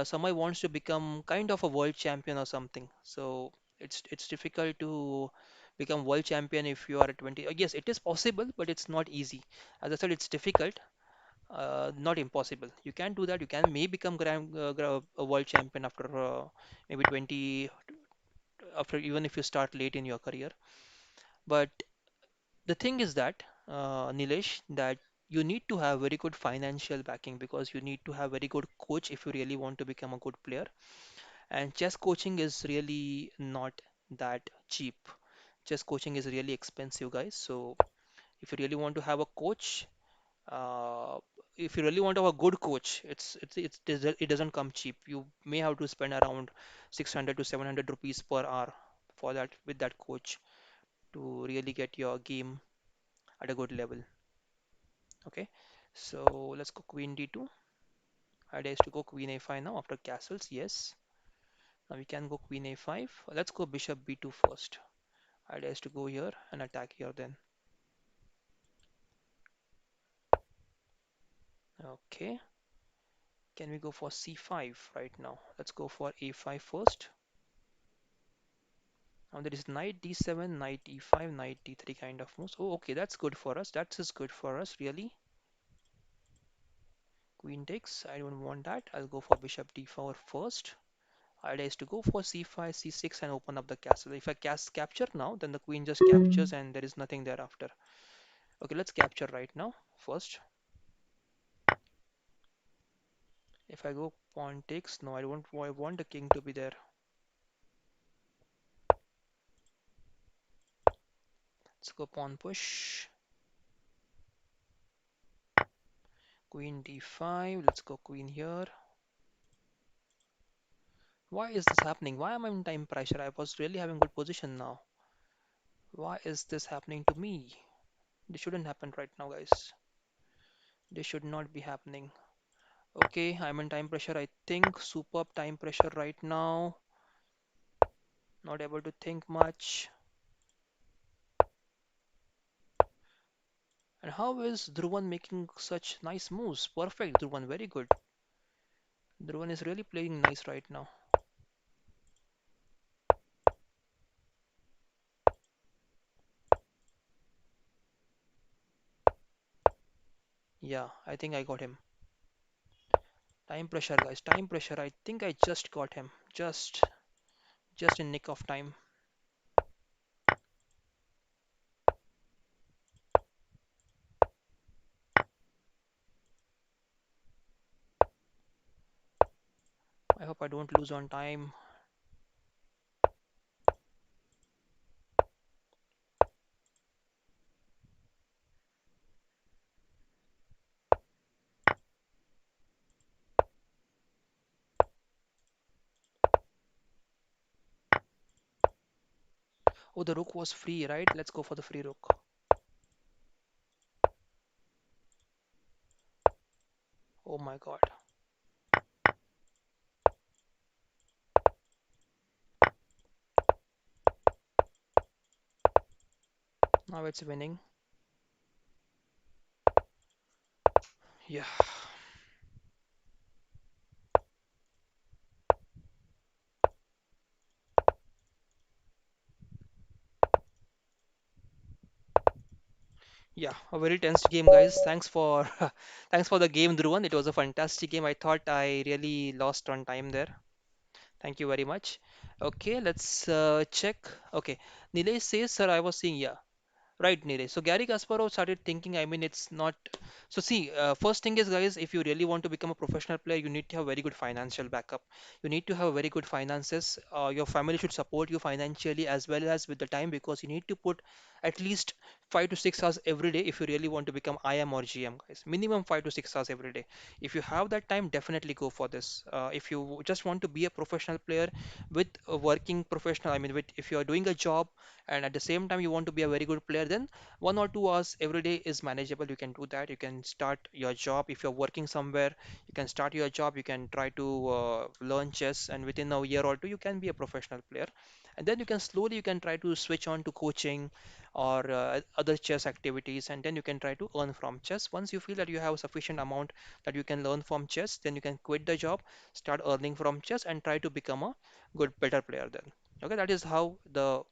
somebody wants to become kind of a world champion or something. So it's difficult to become world champion if you are at 20. Yes, it is possible, but it's not easy. As I said, it's difficult. Not impossible. You can do that. You can may become a world champion after maybe 20, after even if you start late in your career. But the thing is that, Nilesh, that you need to have very good financial backing because you need to have very good coach if you really want to become a good player. And chess coaching is really not that cheap. Chess coaching is really expensive, guys. So if you really want to have a coach, uh, if you really want to have a good coach, it doesn't come cheap. You may have to spend around 600 to 700 rupees per hour for that with that coach to really get your game at a good level. Okay, so let's go queen d2. Idea is to go queen a5 now after castles. Yes, now we can go queen a5. Let's go bishop b2 first. Idea is to go here and attack here then. Okay, can we go for c5 right now? Let's go for a5 first. Now there is knight d7, knight e5, knight d3 kind of moves. Oh, okay, that's good for us. That is good for us, really. Queen takes. I don't want that. I'll go for bishop d4 first. Idea is to go for c5, c6 and open up the castle. If I capture now, then the queen just captures and there is nothing thereafter. Okay, let's capture right now first. If I go pawn takes, no, I want the king to be there. Let's go pawn push. Queen d5. Let's go queen here. Why is this happening? Why am I in time pressure? I was really having good position now. Why is this happening to me? This shouldn't happen right now, guys. This should not be happening. Okay, I'm in time pressure, I think. Superb time pressure right now. Not able to think much. And how is Dhruvan making such nice moves? Perfect, Dhruvan, very good. Dhruvan is really playing nice right now. Yeah, I think I got him. Time pressure, guys. Time pressure. I think I just got him. Just in nick of time. I hope I don't lose on time. Oh, the rook was free, right? Let's go for the free rook. Oh my god. Now it's winning. Yeah. Yeah, a very tense game, guys. Thanks for thanks for the game, Dhruvan. It was a fantastic game. I thought I really lost on time there. Thank you very much. Okay, let's check. Okay, Nilesh says, sir, I was seeing, yeah. Right, Neeraj. So Gary Kasparov started thinking, I mean, it's not. So see, first thing is, guys, if you really want to become a professional player, you need to have very good financial backup. You need to have very good finances. Your family should support you financially as well as with the time because you need to put at least 5 to 6 hours every day if you really want to become IM or GM, guys. Minimum 5 to 6 hours every day. If you have that time, definitely go for this. If you just want to be a professional player with a working professional, I mean, if you are doing a job and at the same time you want to be a very good player, then 1 or 2 hours every day is manageable. You can do that. You can start your job if you're working somewhere. You can start your job. You can try to learn chess, and within a year or two, you can be a professional player. And then you can try to switch on to coaching or other chess activities, and then you can try to earn from chess. Once you feel that you have sufficient amount that you can learn from chess, then you can quit the job, start earning from chess, and try to become a better player then. Okay, that is how the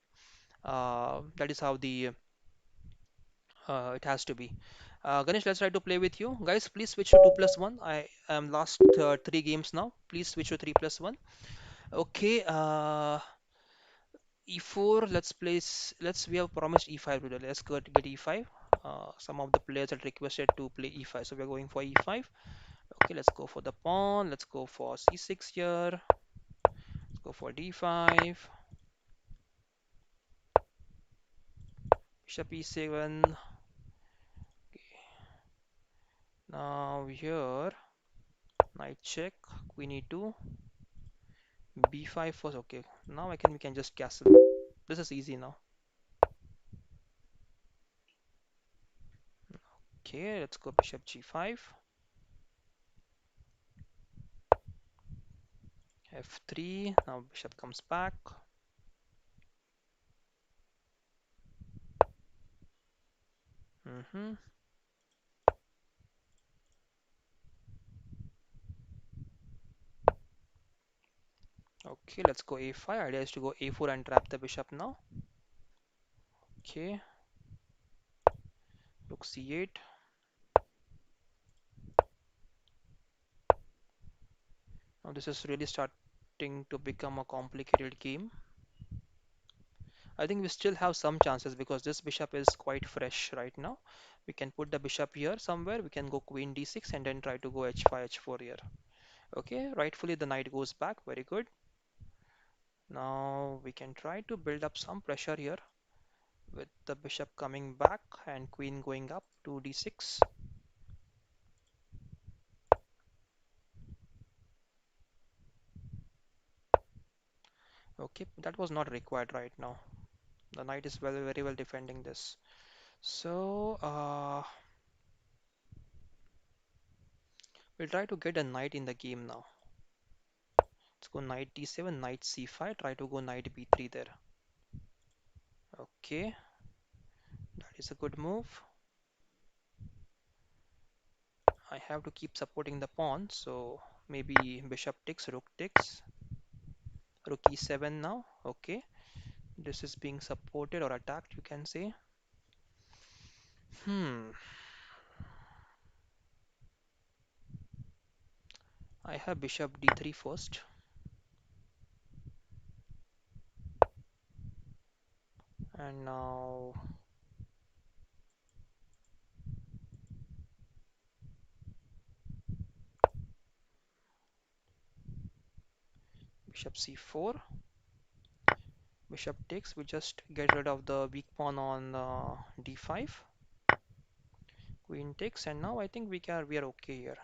it has to be. Ganesh, let's try to play with you. Guys, please switch to 2 plus 1. I am last three games now. Please switch to 3 plus 1. Okay, e4, let's place, we have promised e5 today. Let's get e5. Some of the players had requested to play e5, so we're going for e5. Okay, let's go for the pawn. Let's go for c6 here. Let's go for d5. Bishop e7. Now here, knight check, queen e2, b5 first. Okay, now we can just castle. This is easy now. Okay, let's go bishop g5, f3. Now bishop comes back. hmm Okay, let's go a5. Idea is to go a4 and trap the bishop now. Okay, rook c8. Now this is really starting to become a complicated game. I think we still have some chances because this bishop is quite fresh right now. We can put the bishop here somewhere. We can go queen d6 and then try to go h5, h4 here. Okay, rightfully the knight goes back. Very good. Now we can try to build up some pressure here with the bishop coming back and queen going up to d6. Okay, that was not required right now. The knight is very well defending this. So we'll try to get a knight in the game now. Let's go knight d7, knight c5, try to go knight b3 there. Okay, that is a good move. I have to keep supporting the pawn, so maybe bishop takes, rook takes, rook e7 now. Okay, this is being supported or attacked, you can say. Hmm, I have bishop d3 first, and now bishop c4, bishop takes. We just get rid of the weak pawn on d5, queen takes, and now I think we are okay here.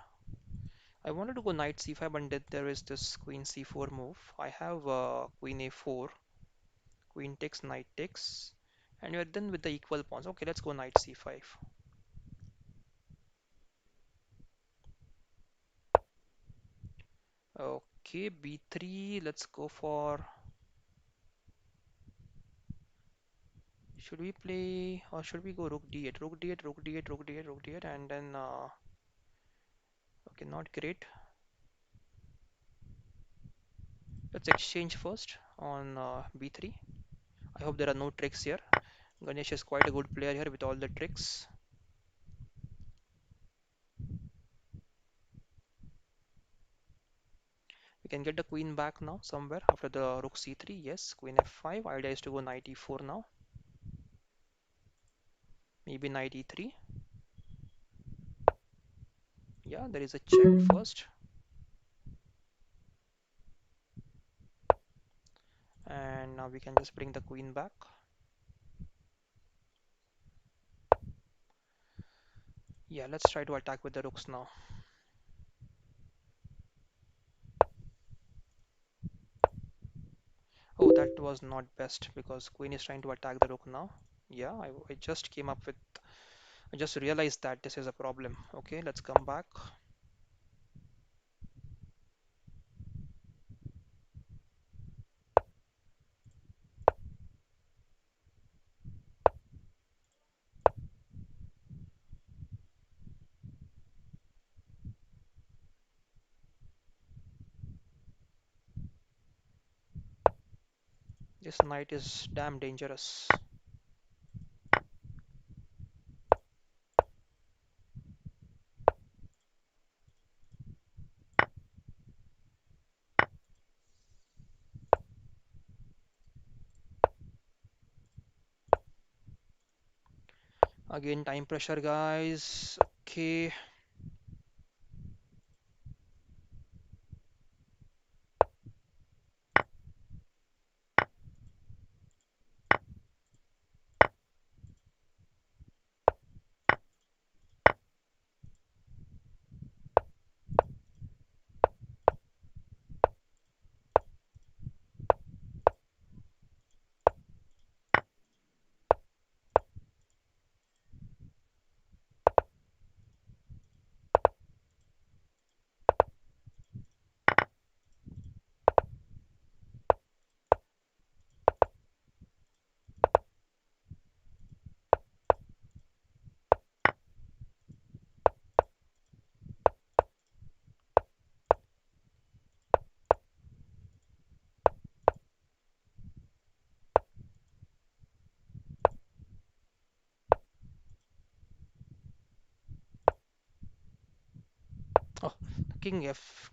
I wanted to go knight c5, but then there is this queen c4 move. I have queen a4, queen takes, knight takes, and we're done with the equal pawns. Okay, let's go knight c5. Okay, b3. Let's go for. Should we play or should we go rook d8? Rook d8, rook d8, rook d8, rook d8, and then okay, not great. Let's exchange first on b3. I hope there are no tricks here. Ganesh is quite a good player here with all the tricks. We can get the queen back now somewhere after the rook c3. Yes, queen f5. Idea is to go knight e4 now. Maybe knight e3. Yeah, there is a check first. And now we can just bring the queen back. Yeah, let's try to attack with the rooks now. Oh, that was not best because queen is trying to attack the rook now. Yeah, I just came up with, I just realized that this is a problem. Okay, let's come back. This knight is damn dangerous. Again, time pressure, guys. Okay. Oh, King F.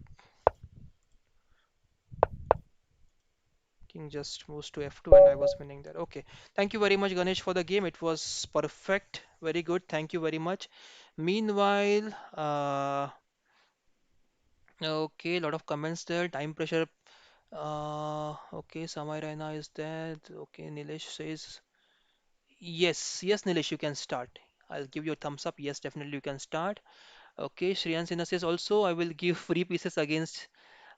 King just moves to F2 and I was winning there. Okay. Thank you very much, Ganesh, for the game. It was perfect. Very good. Thank you very much. Meanwhile, okay, a lot of comments there. Time pressure. Okay, Samay Raina is there. Okay, Nilesh says, yes, yes, Nilesh, you can start. I'll give you a thumbs up. Yes, definitely you can start. Okay, Shreyan Sinha says also, I will give free pieces against.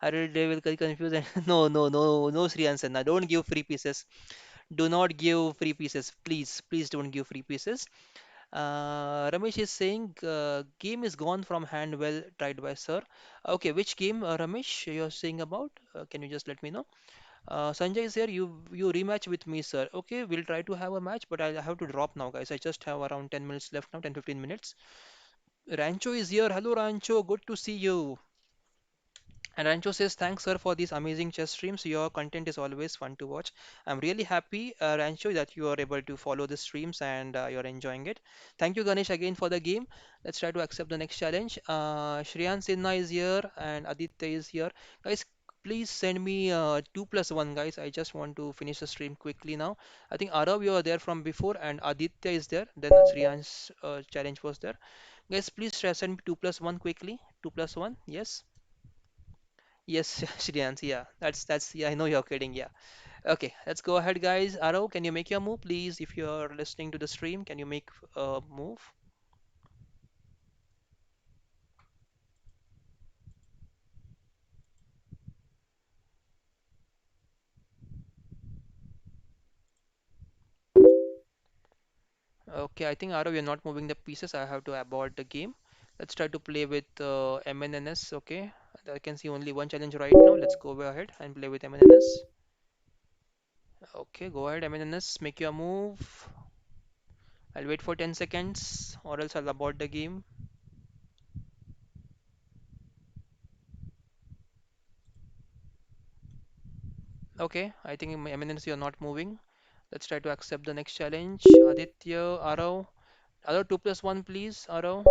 I will, they will get confused. And no, no, no, no, Shreyan Sinha, don't give free pieces. Do not give free pieces. Please, please don't give free pieces. Ramesh is saying game is gone from hand. Well tried by sir. Okay, which game, Ramesh, you're saying about? Can you just let me know? Sanjay is here. You rematch with me, sir. Okay, we'll try to have a match, but I have to drop now, guys. I just have around 10 minutes left now, 10-15 minutes. Rancho is here. Hello, Rancho. Good to see you. And Rancho says, thanks, sir, for these amazing chess streams. Your content is always fun to watch. I'm really happy, Rancho, that you are able to follow the streams and you're enjoying it. Thank you, Ganesh, again for the game. Let's try to accept the next challenge. Shreyan Sinha is here and Aditya is here. Guys, please send me 2 plus 1, guys. I just want to finish the stream quickly now. I think Arav, you are there from before, and Aditya is there. Then Shreyan's challenge was there. Guys, please send me 2 plus 1 quickly. 2 plus 1, yes. Yes, Shriyans, yeah. That's yeah, I know you're kidding, yeah. Okay, let's go ahead, guys. Arav, can you make your move, please? If you're listening to the stream, can you make a move? Okay, I think Arav, you're not moving the pieces. I have to abort the game. Let's try to play with MNNS, okay? I can see only one challenge right now. Let's go ahead and play with MNNS. Okay, go ahead, MNNS, make your move. I'll wait for 10 seconds or else I'll abort the game. Okay, I think MNNS, you're not moving. Let's try to accept the next challenge. Aditya, Arav. Arav 2 plus 1, please. Arav.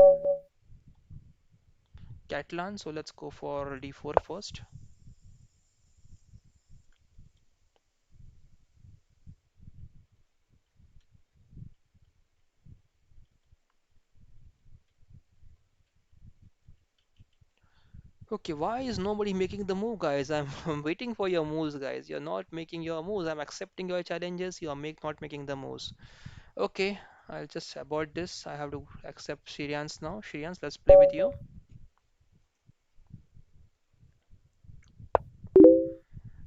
Catalan. So let's go for D4 first. Okay, why is nobody making the move, guys? I'm waiting for your moves, guys. You're not making your moves. I'm accepting your challenges. You're not making the moves. Okay, I'll just abort this. I have to accept Shirians now. Shirians, let's play with you.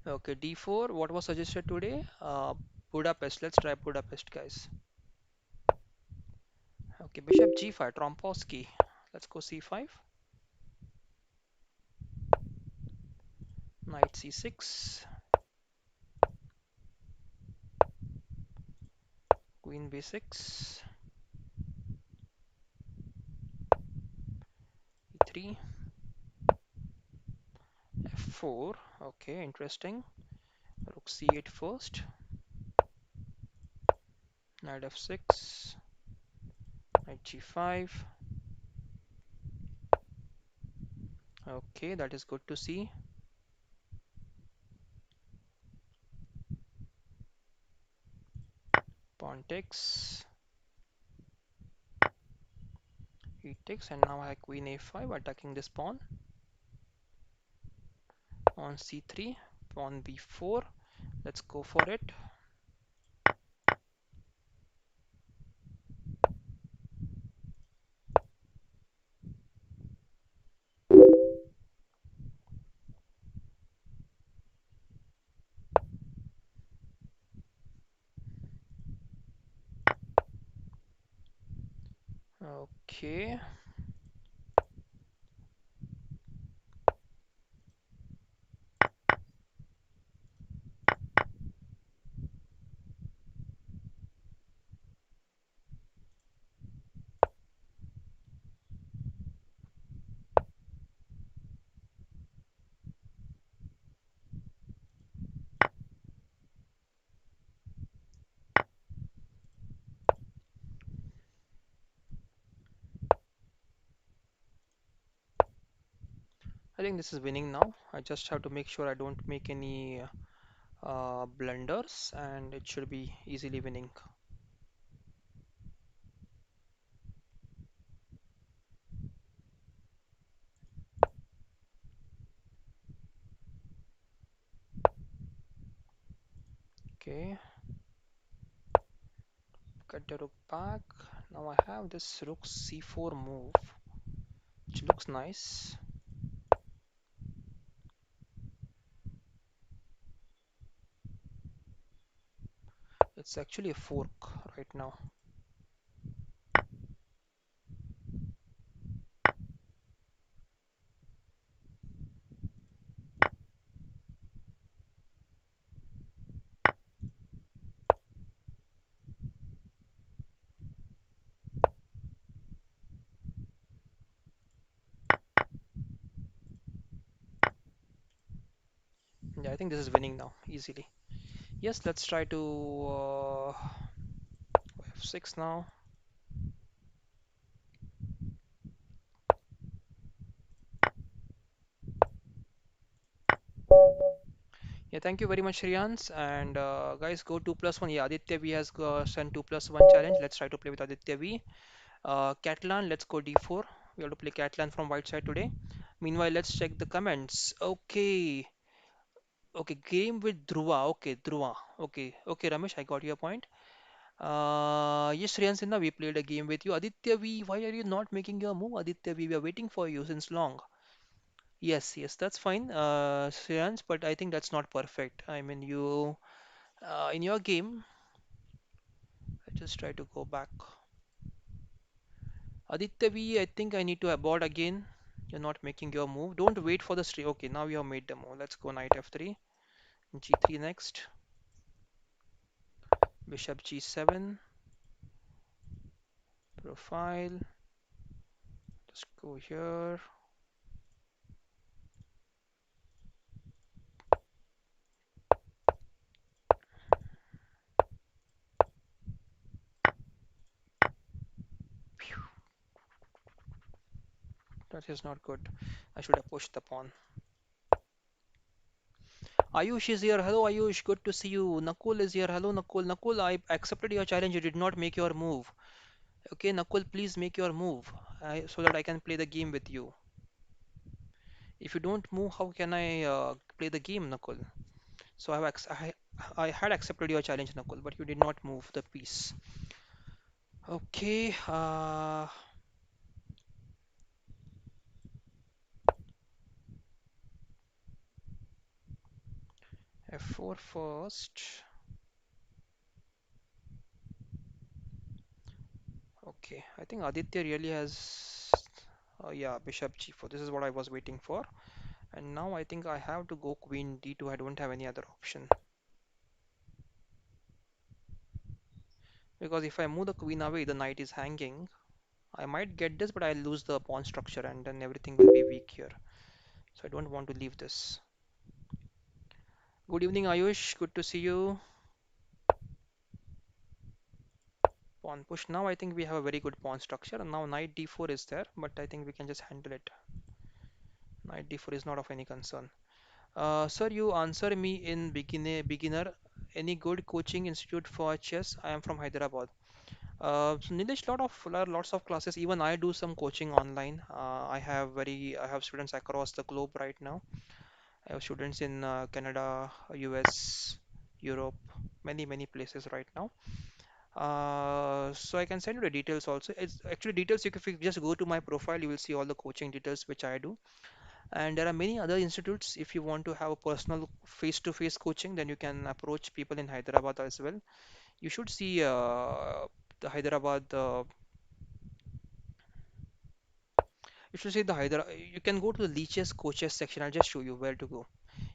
Okay, D4. What was suggested today? Budapest. Let's try Budapest, guys. Okay, Bishop G5. Trompowski. Let's go C5. Knight C6. Queen B6. E3. F4. Okay, interesting. Rook C8 first. Knight F6. Knight G5. Okay, that is good to see. Pawn takes. He takes, and now I have queen a5 attacking this pawn on c3, pawn b4. Let's go for it. Okay. I think this is winning now. I just have to make sure I don't make any blunders, and it should be easily winning. Okay, get the rook back. Now I have this rook c4 move, which looks nice. It's actually a fork right now. Yeah, I think this is winning now easily. Yes, let's try to f6 now. Yeah, thank you very much, Shriyans. And guys, go 2+1. Yeah, Aditya V has sent 2+1 challenge. Let's try to play with Aditya V. Catalan, let's go d4. We have to play Catalan from white side today. Meanwhile, let's check the comments. Okay, okay, game with Dhruva. Okay, Dhruva. Okay, okay, Ramesh, I got your point. Yes, Sriyan Sinha, we played a game with you. Aditya V, why are you not making your move? Aditya V, we are waiting for you since long. Yes, yes, that's fine, Shreyans, but I think that's not perfect. I mean, you in your game, I just try to go back. Aditya V, I think I need to abort again. You're not making your move. Don't wait for the stream. Okay, now you have made the move. Let's go knight f3, g3 next, bishop g7, profile. Just go here. That is not good. I should have pushed the pawn. Ayush is here. Hello, Ayush. Good to see you. Nakul is here. Hello, Nakul. Nakul, I accepted your challenge. You did not make your move. Okay, Nakul, please make your move so that I can play the game with you. If you don't move, how can I play the game, Nakul? So I had accepted your challenge, Nakul, but you did not move the piece. Okay, f4 first. Okay, I think Aditya really has. Yeah, bishop g4. This is what I was waiting for. And now I think I have to go queen d2. I don't have any other option. Because if I move the queen away, the knight is hanging. I might get this, but I'll lose the pawn structure and then everything will be weak here. So I don't want to leave this. Good evening, Ayush. Good to see you. Pawn push. Now I think we have a very good pawn structure. And now knight d4 is there, but I think we can just handle it. Knight d4 is not of any concern. Sir, you answer me in beginner. Any good coaching institute for chess? I am from Hyderabad. So Nilesh, lots of classes. Even I do some coaching online. I have students across the globe right now. I have students in Canada, US, Europe, many places right now. So I can send you the details also. It's actually details. If you just go to my profile, you will see all the coaching details which I do. And there are many other institutes. If you want to have a personal face-to-face coaching, then you can approach people in Hyderabad as well. You should see the Hyderabad. You should see the Hyderabad. You can go to the Leeches coaches section. I'll just show you where to go.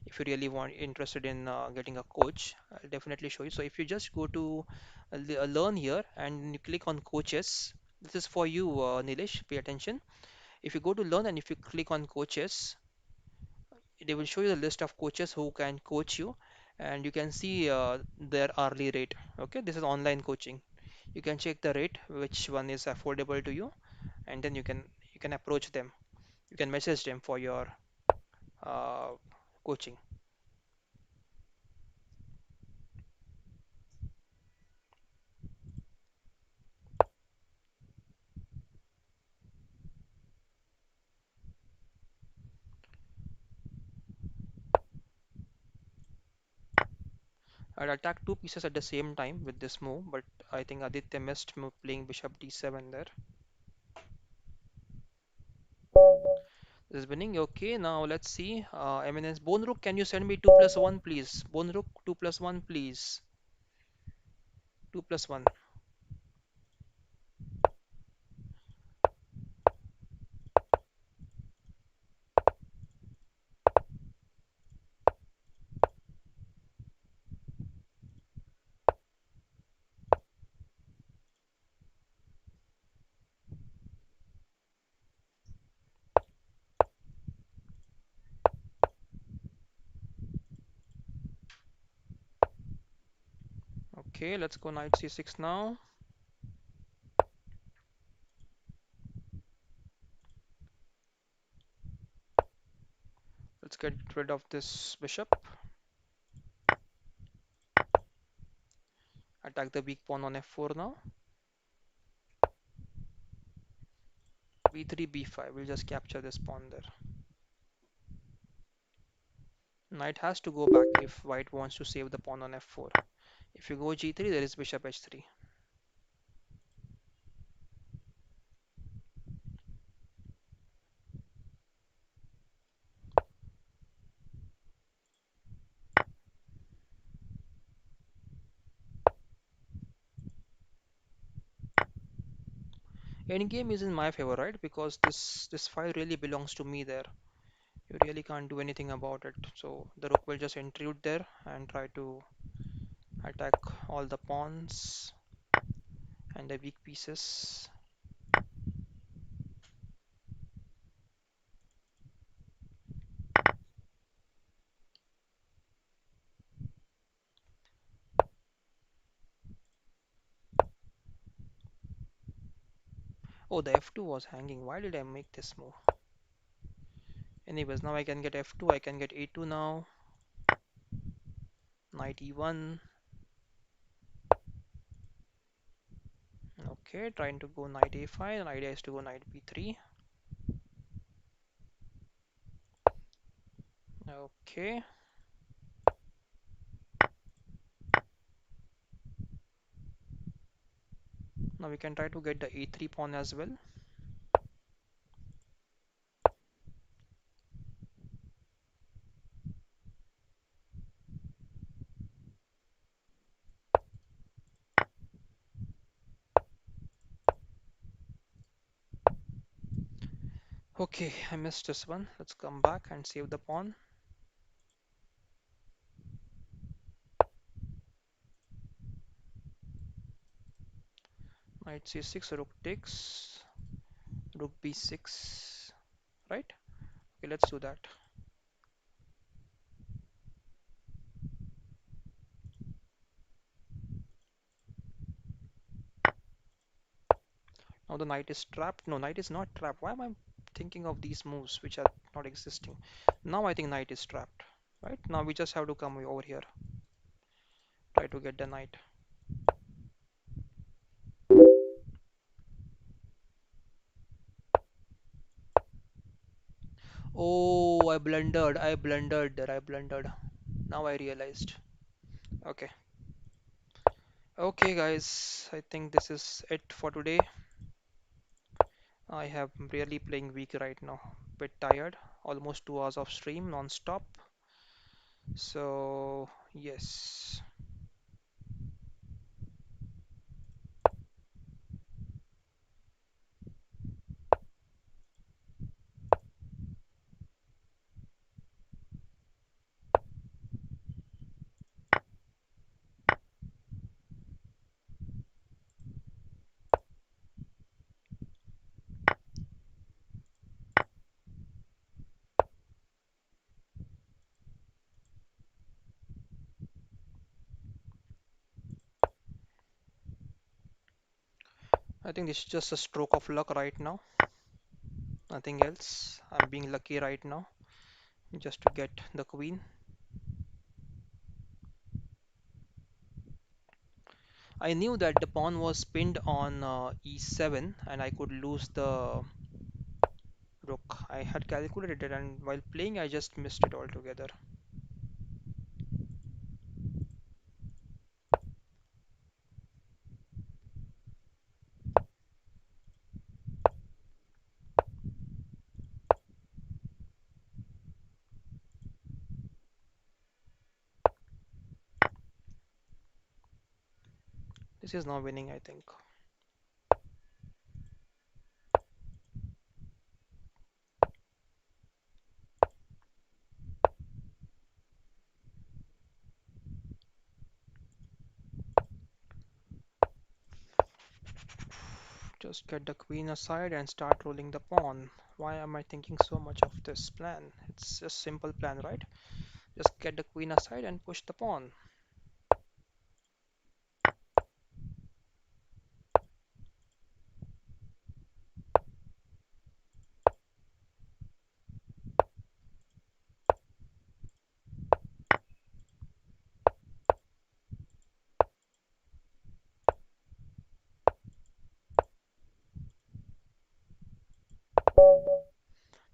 If you really want interested in getting a coach, I'll definitely show you. So if you just go to learn here and you click on coaches, this is for you, Nilesh. Pay attention. If you go to learn and if you click on coaches, they will show you the list of coaches who can coach you, and you can see their hourly rate. Okay, this is online coaching. You can check the rate, which one is affordable to you, and then you can approach them. You can message them for your uh, coaching. I'd attack two pieces at the same time with this move, but I think Aditya missed move playing bishop d7 there. This is winning. Okay, now let's see. Eminence. Bone Rook, can you send me 2 plus 1, please? Bone Rook, 2 plus 1, please. 2 plus 1. Okay, let's go knight c6 now. Let's get rid of this bishop. Attack the weak pawn on f4 now. b3, b5. We'll just capture this pawn there. Knight has to go back if white wants to save the pawn on f4. If you go g3, there is bishop h3. Endgame is in my favor, right? Because this file really belongs to me there. You really can't do anything about it. So the rook will just intrude there and try to attack all the pawns and the weak pieces. Oh, the f2 was hanging. Why did I make this move? Anyways, now I can get f2. I can get a2 now. Knight e1. Okay, trying to go knight a5. The idea is to go knight b3. Okay. Now we can try to get the a3 pawn as well. Okay, I missed this one. Let's come back and save the pawn. Knight c6, rook takes, rook b6, right? Okay, let's do that. Now the knight is trapped. No, knight is not trapped. Why am I thinking of these moves which are not existing? Now I think knight is trapped, right? Now we just have to come over here, try to get the knight. Oh, I blundered. I blundered there. I blundered. Now I realized. Okay. Okay, guys. I think this is it for today. I have really playing weak right now. Bit tired. Almost 2 hours of stream non-stop. So, yes. I think this is just a stroke of luck right now. Nothing else. I'm being lucky right now just to get the queen. I knew that the pawn was pinned on e7 and I could lose the rook. I had calculated it, and while playing I just missed it altogether. This is now winning, I think. Just get the queen aside and start rolling the pawn. Why am I thinking so much of this plan? It's a simple plan, right? Just get the queen aside and push the pawn.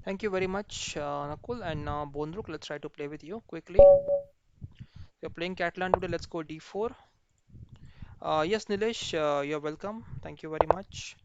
Thank you very much, Nakul. And now, Bonruk, let's try to play with you quickly. You're playing Catalan today, let's go d4. Yes, Nilesh, you're welcome. Thank you very much.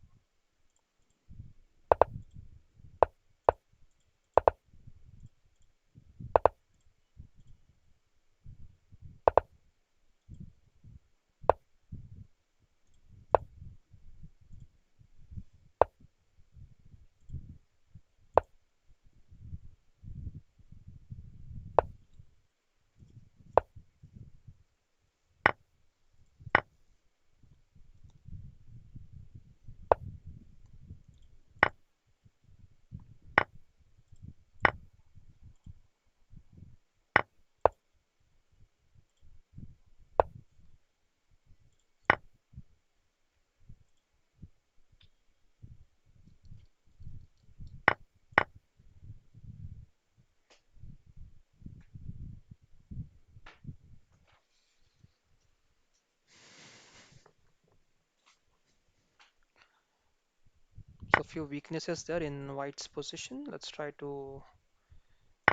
So, few weaknesses there in White's position. Let's try to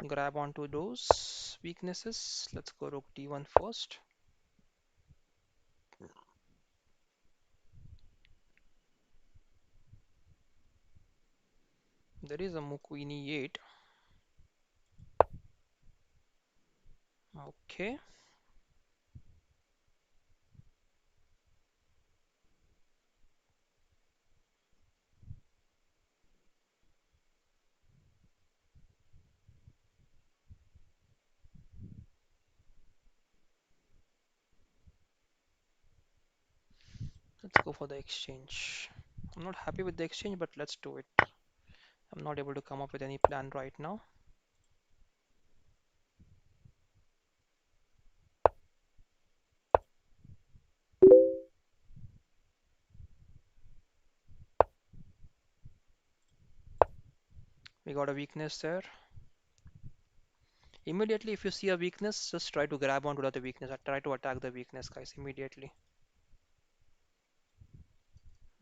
grab onto those weaknesses. Let's go Rook d1 first. There is a move Queen e8. Okay, let's go for the exchange. I'm not happy with the exchange, but let's do it. I'm not able to come up with any plan right now. We got a weakness there. Immediately, if you see a weakness, just try to grab onto that weakness. Try to attack the weakness, guys, immediately.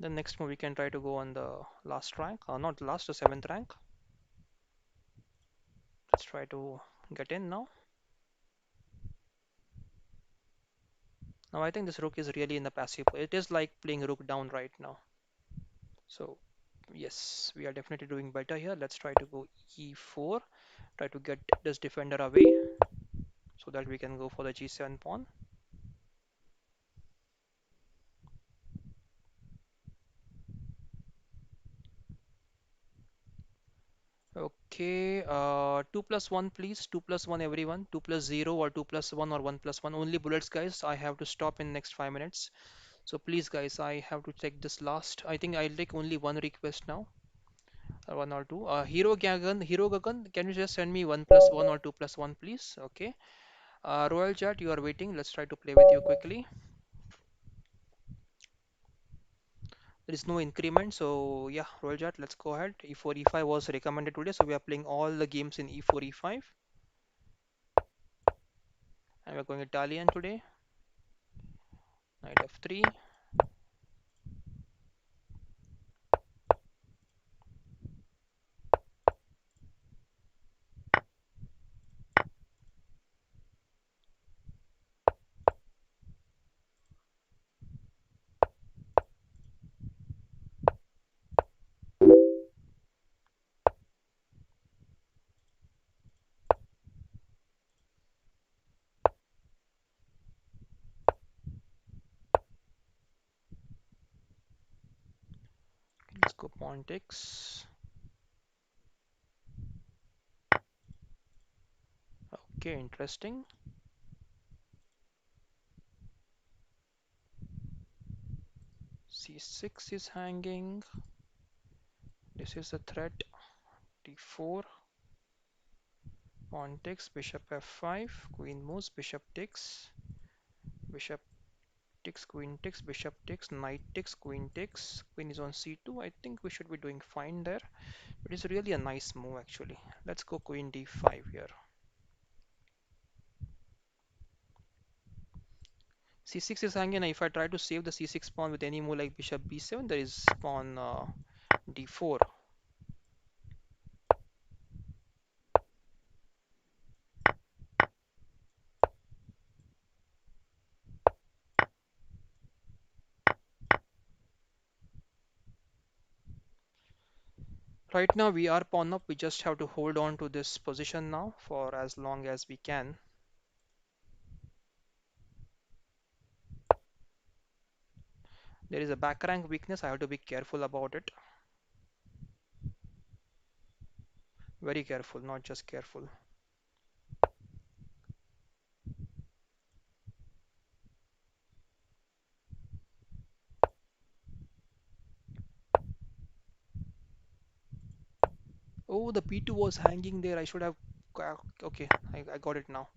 The next move, we can try to go on the last rank, not last, the seventh rank. Let's try to get in now. Now I think this rook is really in the passive. It is like playing rook down right now. So yes, we are definitely doing better here. Let's try to go e4, try to get this defender away so that we can go for the g7 pawn. Okay, 2 plus 1 please, 2 plus 1 everyone, 2 plus 0 or 2 plus 1 or 1 plus 1, only bullets guys, I have to stop in next 5 minutes. So please guys, I have to take this last, I think I'll take only one request now, one or two. Hero Gagan, can you just send me 1 plus 1 or 2 plus 1 please? Okay. Royal Chat, you are waiting, let's try to play with you quickly. There is no increment, so yeah, Royal Chat, let's go ahead. E4, E5 was recommended today, so we are playing all the games in E4, E5. And we're going Italian today. Knight F3. Let's go pawn takes. Okay, interesting. C6 is hanging. This is a threat. D4. Pawn takes. Bishop F5. Queen moves. Bishop takes. Bishop takes. Queen takes. Bishop takes. Knight takes. Queen takes. Queen is on C2. I think we should be doing fine there. It is really a nice move actually. Let's go Queen D5 here. C6 is hanging. If I try to save the C6 pawn with any move like Bishop B7, there is pawn D4. Right now we are pawn up. We just have to hold on to this position now for as long as we can. There is a back rank weakness. I have to be careful about it. Very careful, not just careful. Oh, the P2 was hanging there. I should have. Okay, I got it now.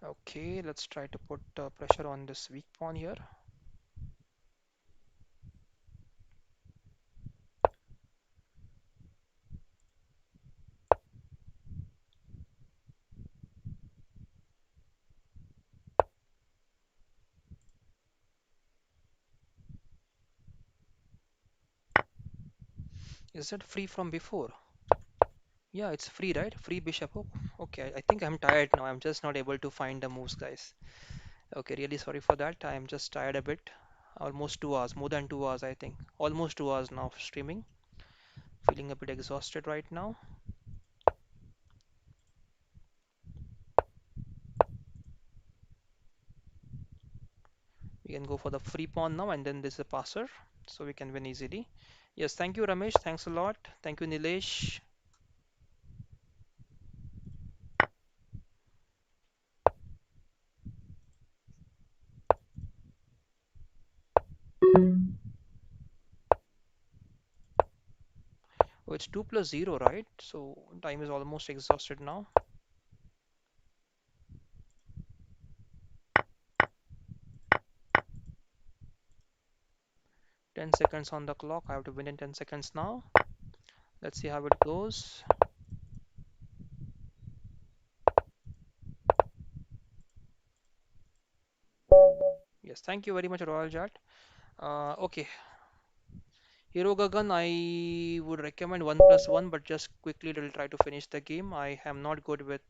Okay, let's try to put pressure on this weak pawn here. Is that free from before? Yeah, it's free, right? Free bishop. Oh, okay, I think I'm tired now. I'm just not able to find the moves, guys. Okay, really sorry for that. I'm just tired a bit. Almost 2 hours, more than 2 hours, I think. Almost 2 hours now of streaming. Feeling a bit exhausted right now. We can go for the free pawn now, and then there's a passer, so we can win easily. Yes, thank you, Ramesh. Thanks a lot. Thank you, Nilesh. Oh, it's 2 plus 0, right? So time is almost exhausted now. 10 seconds on the clock. I have to win in 10 seconds now. Let's see how it goes. Yes, thank you very much, Royal Jat. Okay, Hero Gagan, I would recommend 1+1, but just quickly will try to finish the game. I am not good with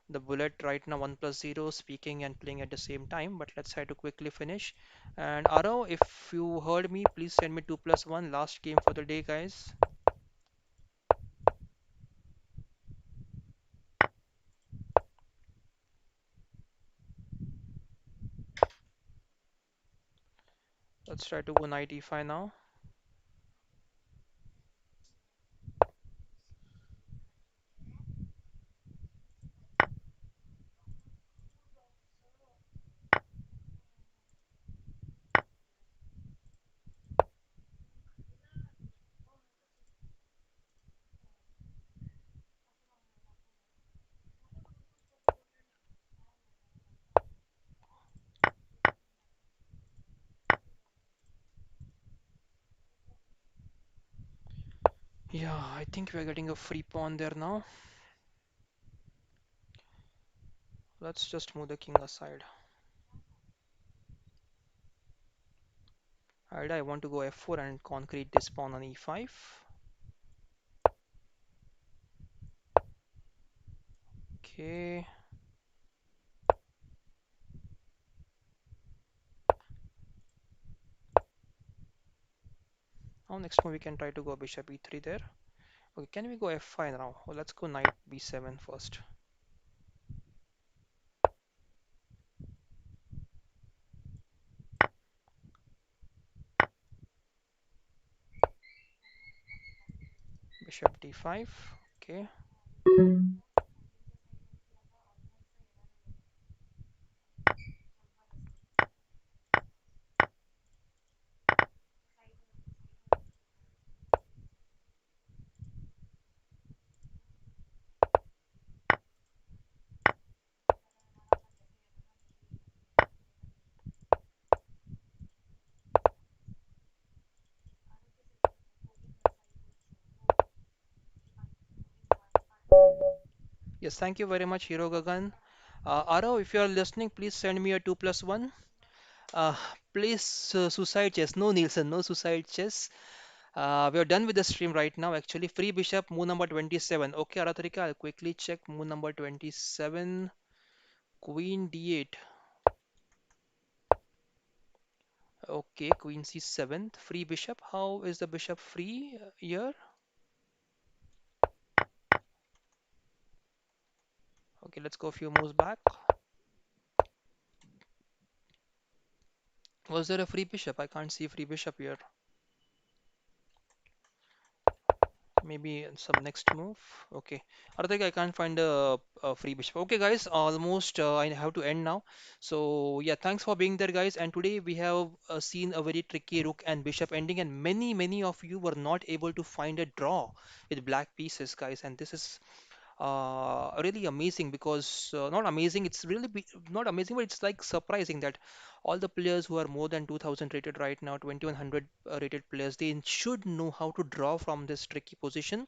the bullet right now, 1+0, speaking and playing at the same time, but let's try to quickly finish. And Aro, if you heard me, please send me 2+1. Last game for the day, guys. Let's try to go knight e5 now. Yeah, I think we're getting a free pawn there now. Let's just move the king aside. Alright, I want to go f4 and concrete this pawn on e5. Okay. Now next move we can try to go bishop e3 there. Okay, can we go f5 now? Well, let's go knight b7 first. Bishop d5. Okay. Yes, thank you very much, Hero Gagan. Arav, if you are listening, please send me a 2+1. Uh, please, suicide chess. No, Nielsen, no suicide chess. We are done with the stream right now. Actually, free bishop, move number 27. Okay, Aratrika, I'll quickly check move number 27. Queen d8. Okay, queen c7. Free bishop. How is the bishop free here? Okay, let's go a few moves back. Was there a free bishop? I can't see free bishop here. Maybe in some next move. Okay. Arthik, I can't find a free bishop. Okay, guys, almost I have to end now. So, yeah, thanks for being there, guys. And today we have seen a very tricky rook and bishop ending, and many of you were not able to find a draw with black pieces, guys. And this is really amazing because not amazing, it's really not amazing, but it's like surprising that all the players who are more than 2000 rated right now, 2100 rated players, they should know how to draw from this tricky position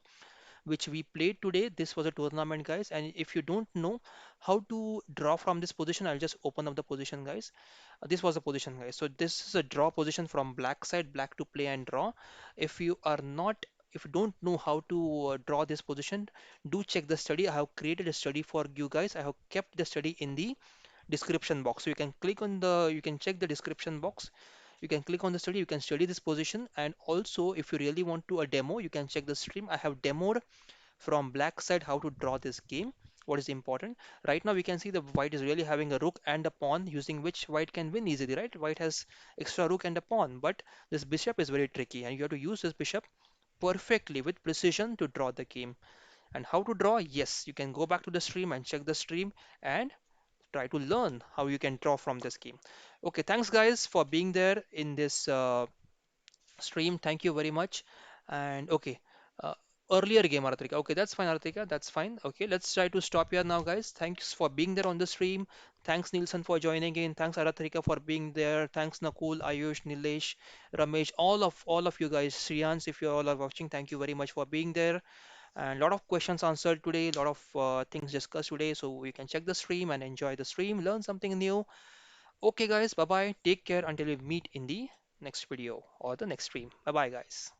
which we played today. This was a tournament, guys, and if you don't know how to draw from this position, I'll just open up the position, guys. This was the position, guys. So this is a draw position from black side, black to play and draw. If you are not, if you don't know how to draw this position, do check the study. I have created a study for you guys. I have kept the study in the description box. So you can click on the, you can check the description box. You can click on the study, you can study this position, and also if you really want to a demo, you can check the stream. I have demoed from black side how to draw this game. What is important right now, we can see the white is really having a rook and a pawn, using which white can win easily, right? White has extra rook and a pawn, but this bishop is very tricky and you have to use this bishop perfectly with precision to draw the game. And how to draw, yes, you can go back to the stream and check the stream and try to learn how you can draw from this game. Okay, thanks guys for being there in this stream. Thank you very much. And okay, uh, earlier game, Aratrika. Okay, that's fine, Aratrika. That's fine. Okay, let's try to stop here now, guys. Thanks for being there on the stream. Thanks, Nielsen, for joining in. Thanks, Aratrika, for being there. Thanks, Nakul, Ayush, Nilesh, Ramesh, all of you guys. Shriyans, if you all are watching, thank you very much for being there. And a lot of questions answered today, a lot of things discussed today. So you can check the stream and enjoy the stream, learn something new. Okay, guys, bye bye. Take care until we meet in the next video or the next stream. Bye bye, guys.